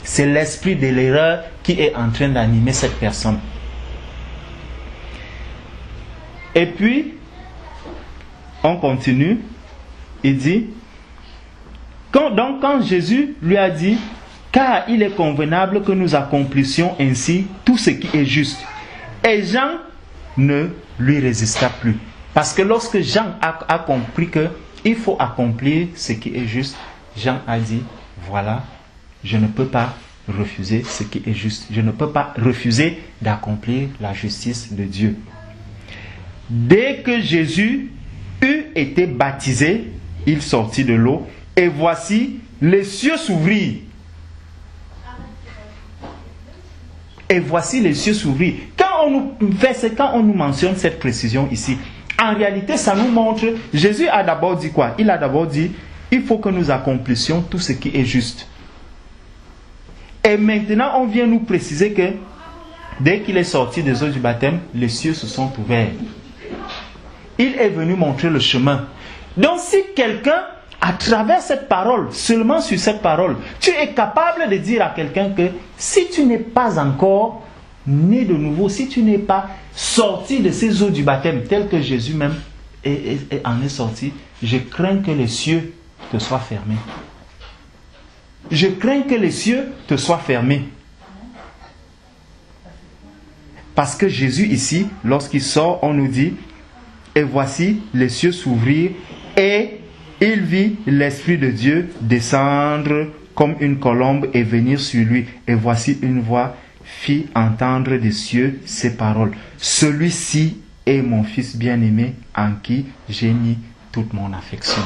C'est l'esprit de l'erreur qui est en train d'animer cette personne. Et puis, on continue. Il dit, quand Jésus lui a dit, car il est convenable que nous accomplissions ainsi tout ce qui est juste. Et Jean ne lui résista plus. Parce que lorsque Jean a compris qu'il faut accomplir ce qui est juste, Jean a dit, voilà, je ne peux pas refuser ce qui est juste. Je ne peux pas refuser d'accomplir la justice de Dieu. Dès que Jésus eut été baptisé, il sortit de l'eau, et voici, les cieux s'ouvrirent. Et voici les cieux s'ouvrirent. Quand on nous mentionne cette précision ici, en réalité, ça nous montre, Jésus a d'abord dit quoi? Il a d'abord dit, il faut que nous accomplissions tout ce qui est juste. Et maintenant, on vient nous préciser que dès qu'il est sorti des eaux du baptême, les cieux se sont ouverts. Il est venu montrer le chemin. Donc, si quelqu'un, à travers cette parole, seulement sur cette parole, tu es capable de dire à quelqu'un que si tu n'es pas encore né de nouveau, si tu n'es pas sorti de ces eaux du baptême, tel que Jésus même en est sorti, je crains que les cieux te soient fermés. Je crains que les cieux te soient fermés. Parce que Jésus ici, lorsqu'il sort, on nous dit, et voici les cieux s'ouvrirent et il vit l'Esprit de Dieu descendre comme une colombe et venir sur lui. Et voici une voix fit entendre des cieux ces paroles. Celui-ci est mon Fils bien-aimé en qui j'ai mis toute mon affection.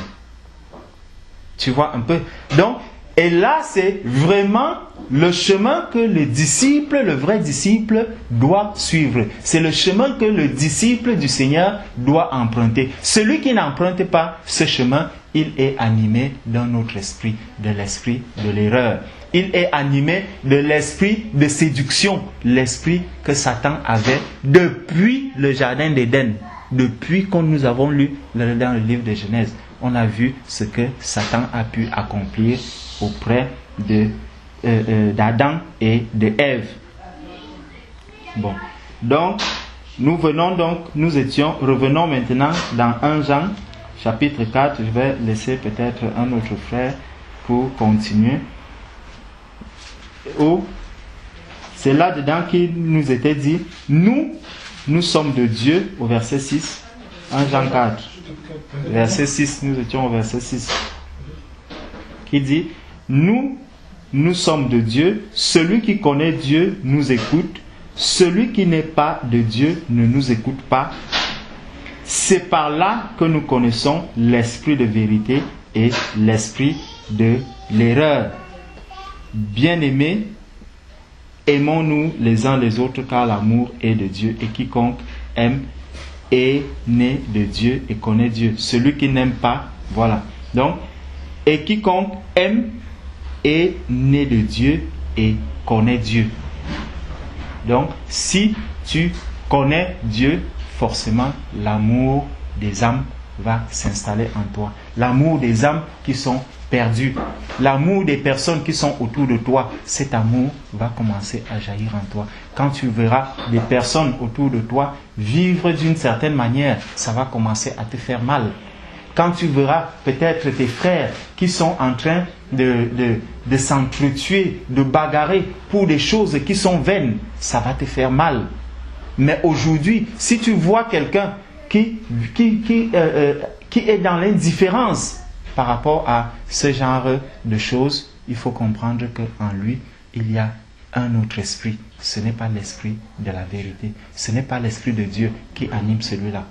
Tu vois un peu? Donc, et là, c'est vraiment le chemin que le disciple, le vrai disciple, doit suivre. C'est le chemin que le disciple du Seigneur doit emprunter. Celui qui n'emprunte pas ce chemin, il est animé d'un autre esprit, de l'esprit de l'erreur. Il est animé de l'esprit de séduction, l'esprit que Satan avait depuis le jardin d'Éden. depuis que nous avons lu dans le livre de Genèse, on a vu ce que Satan a pu accomplir auprès d'Adam et de Ève. Bon, donc revenons maintenant dans 1 Jean chapitre 4. Je vais laisser peut-être un autre frère pour continuer. C'est là-dedans qu'il nous était dit, nous sommes de Dieu, au verset 6, 1 Jean 4, verset 6, nous étions au verset 6, qui dit, nous sommes de Dieu, celui qui connaît Dieu nous écoute, celui qui n'est pas de Dieu ne nous écoute pas. C'est par là que nous connaissons l'esprit de vérité et l'esprit de l'erreur. Bien-aimés, aimons-nous les uns les autres, car l'amour est de Dieu, et quiconque aime est né de Dieu et connaît Dieu. Celui qui n'aime pas, voilà. Donc, et quiconque aime est né de Dieu et connaît Dieu. Donc, si tu connais Dieu, forcément, l'amour des âmes va s'installer en toi. L'amour des âmes qui sont perdues, l'amour des personnes qui sont autour de toi, cet amour va commencer à jaillir en toi. Quand tu verras des personnes autour de toi vivre d'une certaine manière, ça va commencer à te faire mal. Quand tu verras peut-être tes frères qui sont en train de s'entretuer, de bagarrer pour des choses qui sont vaines, ça va te faire mal. Mais aujourd'hui, si tu vois quelqu'un qui est dans l'indifférence par rapport à ce genre de choses, il faut comprendre qu'en lui, il y a un autre esprit. Ce n'est pas l'esprit de la vérité. Ce n'est pas l'esprit de Dieu qui anime celui-là.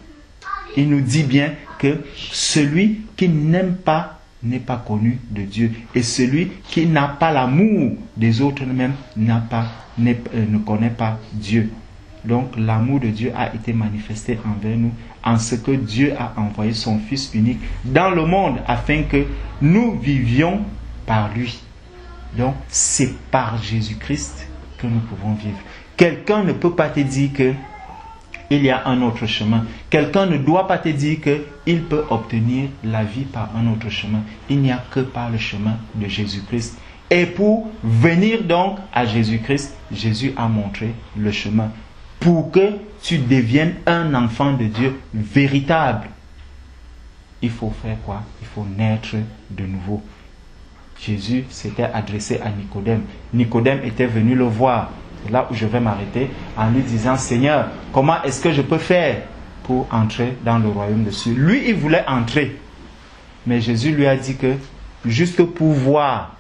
Il nous dit bien que celui qui n'aime pas n'est pas connu de Dieu. Et celui qui n'a pas l'amour des autres même ne connaît pas Dieu. Donc l'amour de Dieu a été manifesté envers nous en ce que Dieu a envoyé son Fils unique dans le monde afin que nous vivions par lui. Donc c'est par Jésus-Christ que nous pouvons vivre. Quelqu'un ne peut pas te dire qu'il y a un autre chemin. Quelqu'un ne doit pas te dire qu'il peut obtenir la vie par un autre chemin. Il n'y a que par le chemin de Jésus-Christ. Et pour venir donc à Jésus-Christ, Jésus a montré le chemin. Pour que tu deviennes un enfant de Dieu véritable, il faut faire quoi? Il faut naître de nouveau. Jésus s'était adressé à Nicodème. Nicodème était venu le voir. C'est là où je vais m'arrêter en lui disant, Seigneur, comment est-ce que je peux faire pour entrer dans le royaume de Dieu? Lui, il voulait entrer. Mais Jésus lui a dit que juste pour voir,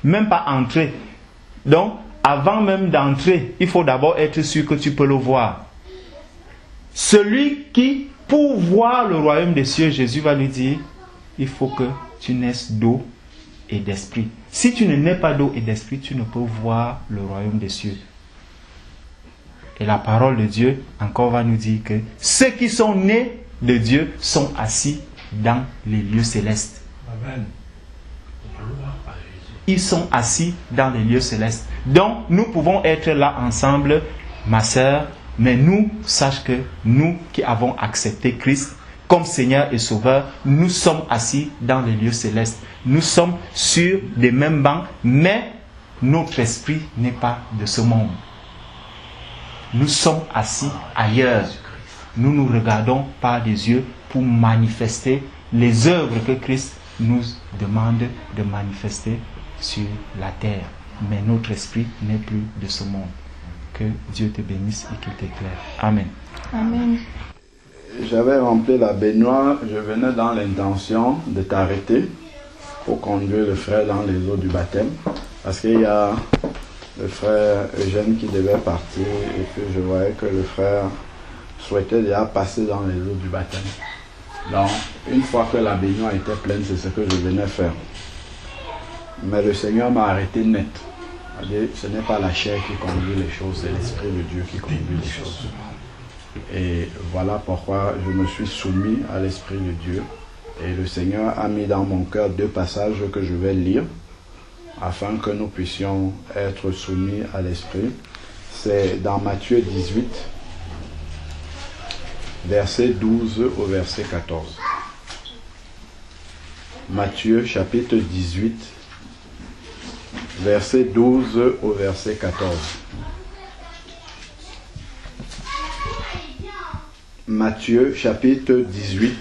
même pas entrer. Donc, avant même d'entrer, il faut d'abord être sûr que tu peux le voir. Celui qui, pour voir le royaume des cieux, Jésus va lui dire, il faut que tu naisses d'eau et d'esprit. Si tu ne nais pas d'eau et d'esprit, tu ne peux voir le royaume des cieux. Et la parole de Dieu encore va nous dire que ceux qui sont nés de Dieu sont assis dans les lieux célestes. Amen. Ils sont assis dans les lieux célestes. Donc, nous pouvons être là ensemble, ma sœur, mais nous, sache que nous qui avons accepté Christ comme Seigneur et Sauveur, nous sommes assis dans les lieux célestes. Nous sommes sur des mêmes bancs, mais notre esprit n'est pas de ce monde. Nous sommes assis ailleurs. Nous nous regardons par des yeux pour manifester les œuvres que Christ nous demande de manifester sur la terre. Mais notre esprit n'est plus de ce monde. Que Dieu te bénisse et qu'il t'éclaire. Amen. Amen. J'avais rempli la baignoire, je venais dans l'intention de t'arrêter pour conduire le frère dans les eaux du baptême. Parce qu'il y a le frère Eugène qui devait partir et puis je voyais que le frère souhaitait déjà passer dans les eaux du baptême. Donc, une fois que la baignoire était pleine, c'est ce que je venais faire. Mais le Seigneur m'a arrêté net. Ce n'est pas la chair qui conduit les choses, c'est l'Esprit de Dieu qui conduit les choses. Et voilà pourquoi je me suis soumis à l'Esprit de Dieu. Et le Seigneur a mis dans mon cœur 2 passages que je vais lire afin que nous puissions être soumis à l'Esprit. C'est dans Matthieu 18. verset 12 au verset 14. Matthieu chapitre 18, verset 12 au verset 14. Matthieu chapitre 18,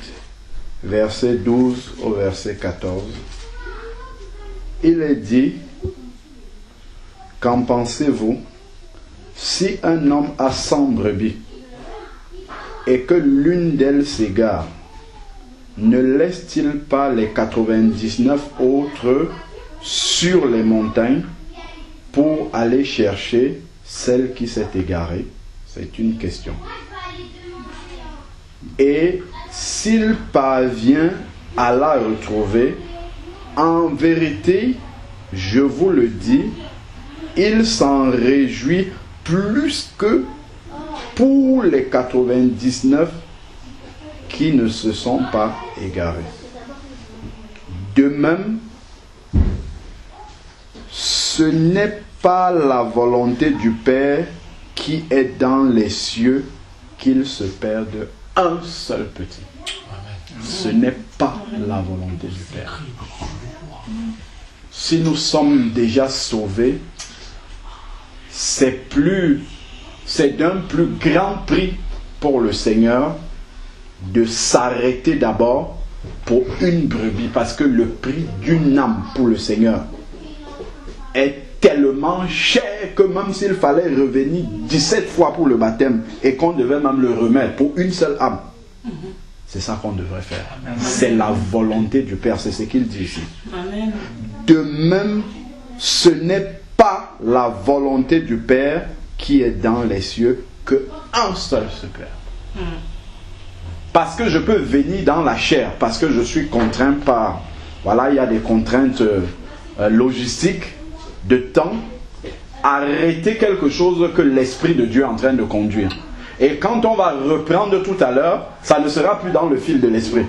verset 12 au verset 14. Il est dit, qu'en pensez-vous, si un homme a 100 brebis et que l'une d'elles s'égare, ne laisse-t-il pas les 99 autres sur les montagnes pour aller chercher celle qui s'est égarée? C'est une question. Et s'il parvient à la retrouver, en vérité, je vous le dis, il s'en réjouit plus que pour les 99 qui ne se sont pas égarés. De même, ce n'est pas la volonté du Père qui est dans les cieux qu'il se perde un seul petit. Ce n'est pas la volonté du Père. Si nous sommes déjà sauvés, c'est d'un plus grand prix pour le Seigneur de s'arrêter d'abord pour une brebis, parce que le prix d'une âme pour le Seigneur est tellement cher que même s'il fallait revenir 17 fois pour le baptême et qu'on devait même le remettre pour une seule âme, c'est ça qu'on devrait faire. C'est la volonté du Père, c'est ce qu'il dit ici. Amen. De même, ce n'est pas la volonté du Père qui est dans les cieux que un seul se perd. Parce que je peux venir dans la chair, parce que je suis contraint par... Voilà, il y a des contraintes logistiques, de temps, arrêter quelque chose que l'Esprit de Dieu est en train de conduire. Et quand on va reprendre tout à l'heure, ça ne sera plus dans le fil de l'Esprit.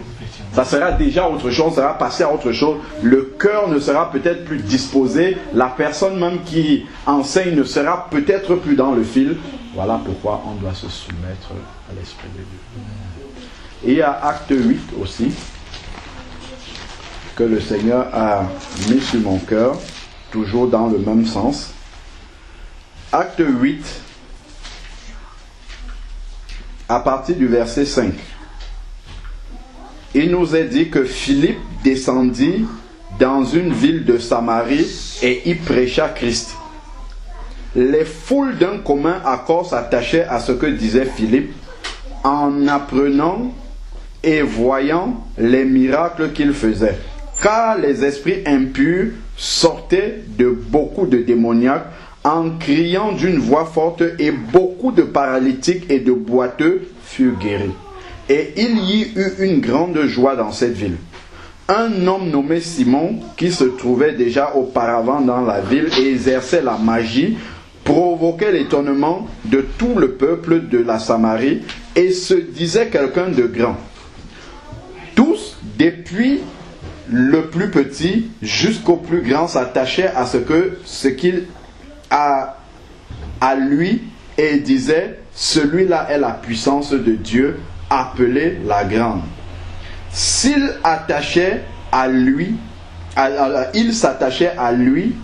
Ça sera déjà autre chose, ça sera passé à autre chose. Le cœur ne sera peut-être plus disposé. La personne même qui enseigne ne sera peut-être plus dans le fil. Voilà pourquoi on doit se soumettre à l'Esprit de Dieu. Et il y a Acte 8 aussi, que le Seigneur a mis sur mon cœur, toujours dans le même sens. Acte 8, à partir du verset 5. Il nous est dit que Philippe descendit dans une ville de Samarie et y prêcha Christ. Les foules d'un commun accord s'attachaient à ce que disait Philippe en apprenant et voyant les miracles qu'il faisait. Car les esprits impurs sortaient de beaucoup de démoniaques en criant d'une voix forte, et beaucoup de paralytiques et de boiteux furent guéris. Et il y eut une grande joie dans cette ville. Un homme nommé Simon, qui se trouvait déjà auparavant dans la ville et exerçait la magie, provoquait l'étonnement de tout le peuple de la Samarie et se disait quelqu'un de grand. Tous, depuis le plus petit jusqu'au plus grand, s'attachaient à ce qu'il a à lui et disaient, celui-là est la puissance de Dieu, appelée la grande. S'il attachait à lui, il s'attachait à lui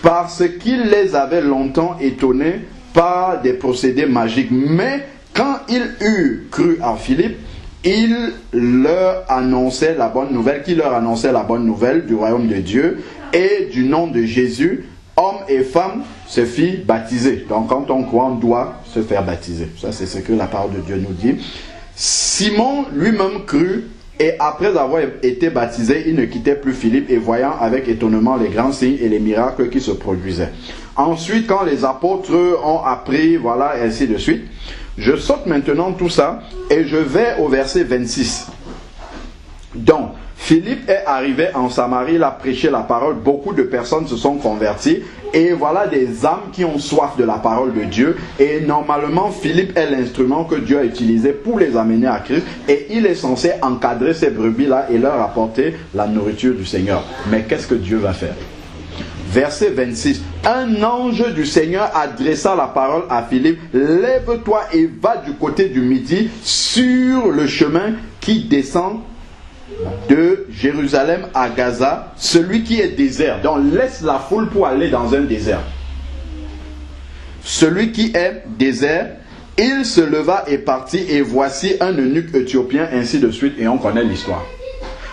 parce qu'il les avait longtemps étonnés par des procédés magiques. Mais quand il eut cru en Philippe, il leur annonçait la bonne nouvelle, du royaume de Dieu et du nom de Jésus. Hommes et femmes se firent baptiser. Donc quand on croit, on doit se faire baptiser. Ça, c'est ce que la parole de Dieu nous dit. Simon lui-même crut, et après avoir été baptisé, il ne quittait plus Philippe, et voyant avec étonnement les grands signes et les miracles qui se produisaient. Ensuite, quand les apôtres ont appris, voilà, et ainsi de suite, je saute maintenant tout ça, et je vais au verset 26. Donc, Philippe est arrivé en Samarie, il a prêché la parole, beaucoup de personnes se sont converties, et voilà des âmes qui ont soif de la parole de Dieu, et normalement Philippe est l'instrument que Dieu a utilisé pour les amener à Christ, et il est censé encadrer ces brebis-là et leur apporter la nourriture du Seigneur. Mais qu'est-ce que Dieu va faire? Verset 26. Un ange du Seigneur adressa la parole à Philippe. Lève-toi et va du côté du midi sur le chemin qui descend de Jérusalem à Gaza, celui qui est désert. Donc laisse la foule pour aller dans un désert. Celui qui est désert, il se leva et partit, et voici un eunuque éthiopien, ainsi de suite, et on connaît l'histoire.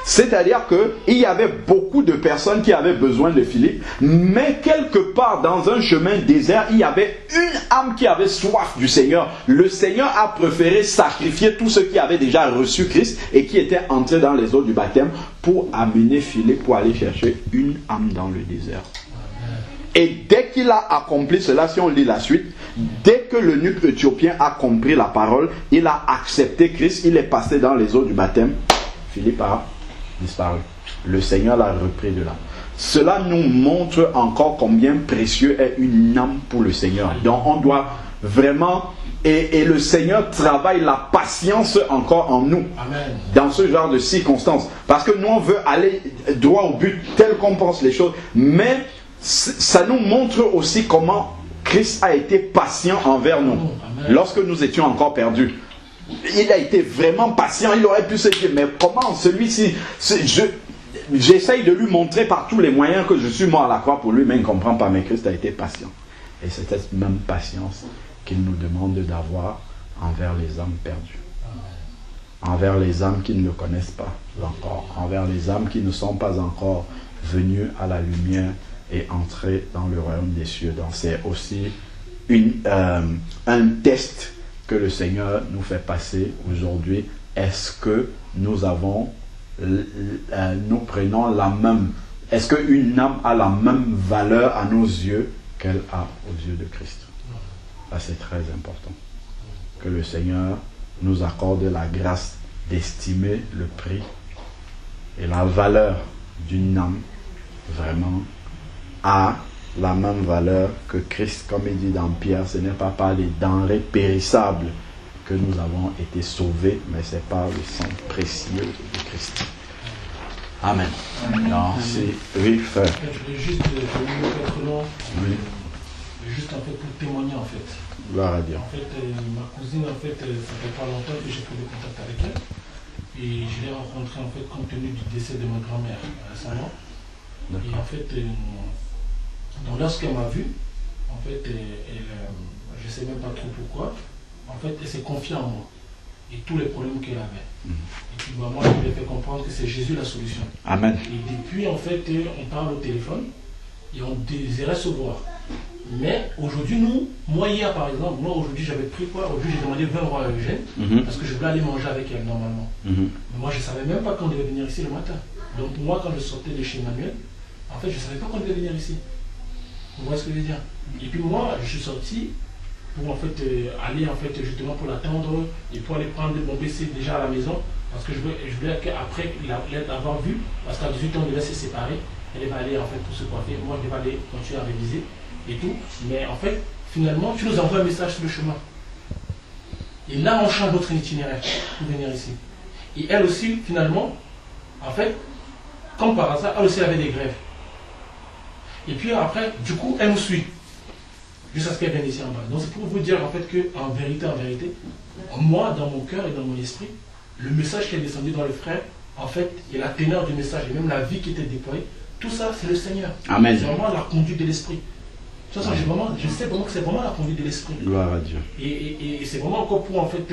C'est-à-dire qu'il y avait beaucoup de personnes qui avaient besoin de Philippe, mais quelque part dans un chemin désert, il y avait une âme qui avait soif du Seigneur. Le Seigneur a préféré sacrifier tous ceux qui avaient déjà reçu Christ et qui étaient entrés dans les eaux du baptême pour amener Philippe pour aller chercher une âme dans le désert. Et dès qu'il a accompli cela, si on lit la suite, dès que l'eunuque éthiopien a compris la parole, il a accepté Christ, il est passé dans les eaux du baptême, Philippe a disparu. Le Seigneur l'a repris de là. Cela nous montre encore combien précieux est une âme pour le Seigneur. Donc on doit vraiment... Et le Seigneur travaille la patience encore en nous. Amen. Dans ce genre de circonstances. Parce que nous on veut aller droit au but tel qu'on pense les choses. Mais ça nous montre aussi comment Christ a été patient envers nous. Amen. Lorsque nous étions encore perdus. Il a été vraiment patient. Il aurait pu se dire, mais comment celui-ci... J'essaye de lui montrer par tous les moyens que je suis mort à la croix pour lui, mais il ne comprend pas. Mais Christ a été patient. Et c'est cette même patience qu'il nous demande d'avoir envers les âmes perdues. Envers les âmes qui ne le connaissent pas encore. Envers les âmes qui ne sont pas encore venues à la lumière et entrer dans le royaume des cieux. Donc c'est aussi un test que le Seigneur nous fait passer aujourd'hui. Est-ce que nous prenons la même... Est-ce qu'une âme a la même valeur à nos yeux qu'elle a aux yeux de Christ? Ça c'est très important. Que le Seigneur nous accorde la grâce d'estimer le prix et la valeur d'une âme vraiment à la même valeur que Christ. Comme il dit dans Pierre, ce n'est pas par les denrées périssables que nous avons été sauvés, mais c'est par le sang précieux de Christ. Amen. Non, oui, frère. Je voulais juste être long. Oui. Juste en fait pour témoigner en fait. Gloire à Dieu. En fait, ma cousine en fait, ça fait pas longtemps que j'ai pris le contact avec elle. Et je l'ai rencontrée en fait compte tenu du décès de ma grand-mère récemment. Et en fait, donc lorsqu'elle m'a vu, en fait, je ne sais même pas trop pourquoi, en fait, elle s'est confiée en moi et tous les problèmes qu'elle avait. Et puis moi, je lui ai fait comprendre que c'est Jésus la solution. Amen. Et depuis, en fait, on parle au téléphone et on désirait se voir. Mais aujourd'hui, moi hier par exemple, aujourd'hui j'avais pris quoi? Aujourd'hui j'ai demandé 20 euros à Eugène parce que je voulais aller manger avec elle normalement. Mais moi je ne savais même pas qu'on devait venir ici le matin. Donc moi quand je sortais de chez Manuel, en fait je ne savais pas qu'on devait venir ici. Vous voyez ce que je veux dire? Et puis moi je suis sorti pour en fait aller en fait justement pour l'attendre et pour aller prendre mon PC déjà à la maison parce que je voulais qu'après l'avoir vu, parce qu'à 18 ans on devait se séparer, elle va aller en fait pour se coiffer, moi je devais aller continuer à réviser et tout, mais en fait finalement tu nous envoies un message sur le chemin et là on change notre itinéraire pour venir ici. Et elle aussi finalement en fait comme par hasard elle aussi avait des grèves et puis après du coup elle nous suit jusqu'à ce qu'elle vienne ici en bas. Donc c'est pour vous dire en fait que en vérité, moi dans mon cœur et dans mon esprit, le message qui est descendu dans le frère, en fait, et la teneur du message et même la vie qui était déployée, tout ça c'est le Seigneur. Amen. C'est vraiment la conduite de l'esprit. Je sais vraiment que c'est vraiment la conduite de l'esprit. Gloire à Dieu. Et c'est vraiment encore pour en fait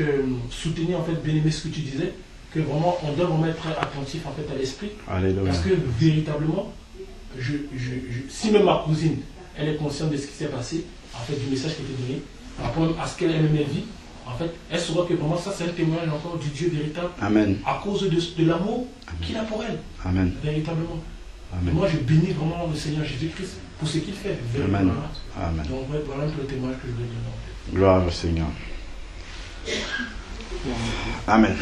soutenir en fait bien-aimé ce que tu disais, que vraiment on doit vraiment être attentif en fait à l'esprit. Parce que véritablement, si même ma cousine elle est consciente de ce qui s'est passé, en fait, du message qui était donné, par rapport à ce qu'elle aime ma vie, en fait, elle saura que vraiment ça, c'est un témoignage encore du Dieu véritable. Amen. À cause de l'amour qu'il a pour elle. Amen. Véritablement. Amen. Et moi, je bénis vraiment le Seigneur Jésus-Christ pour ce qu'il fait. Amen. Amen. Donc, voilà un peu le témoignage que je voulais donner. Gloire au Seigneur. Amen.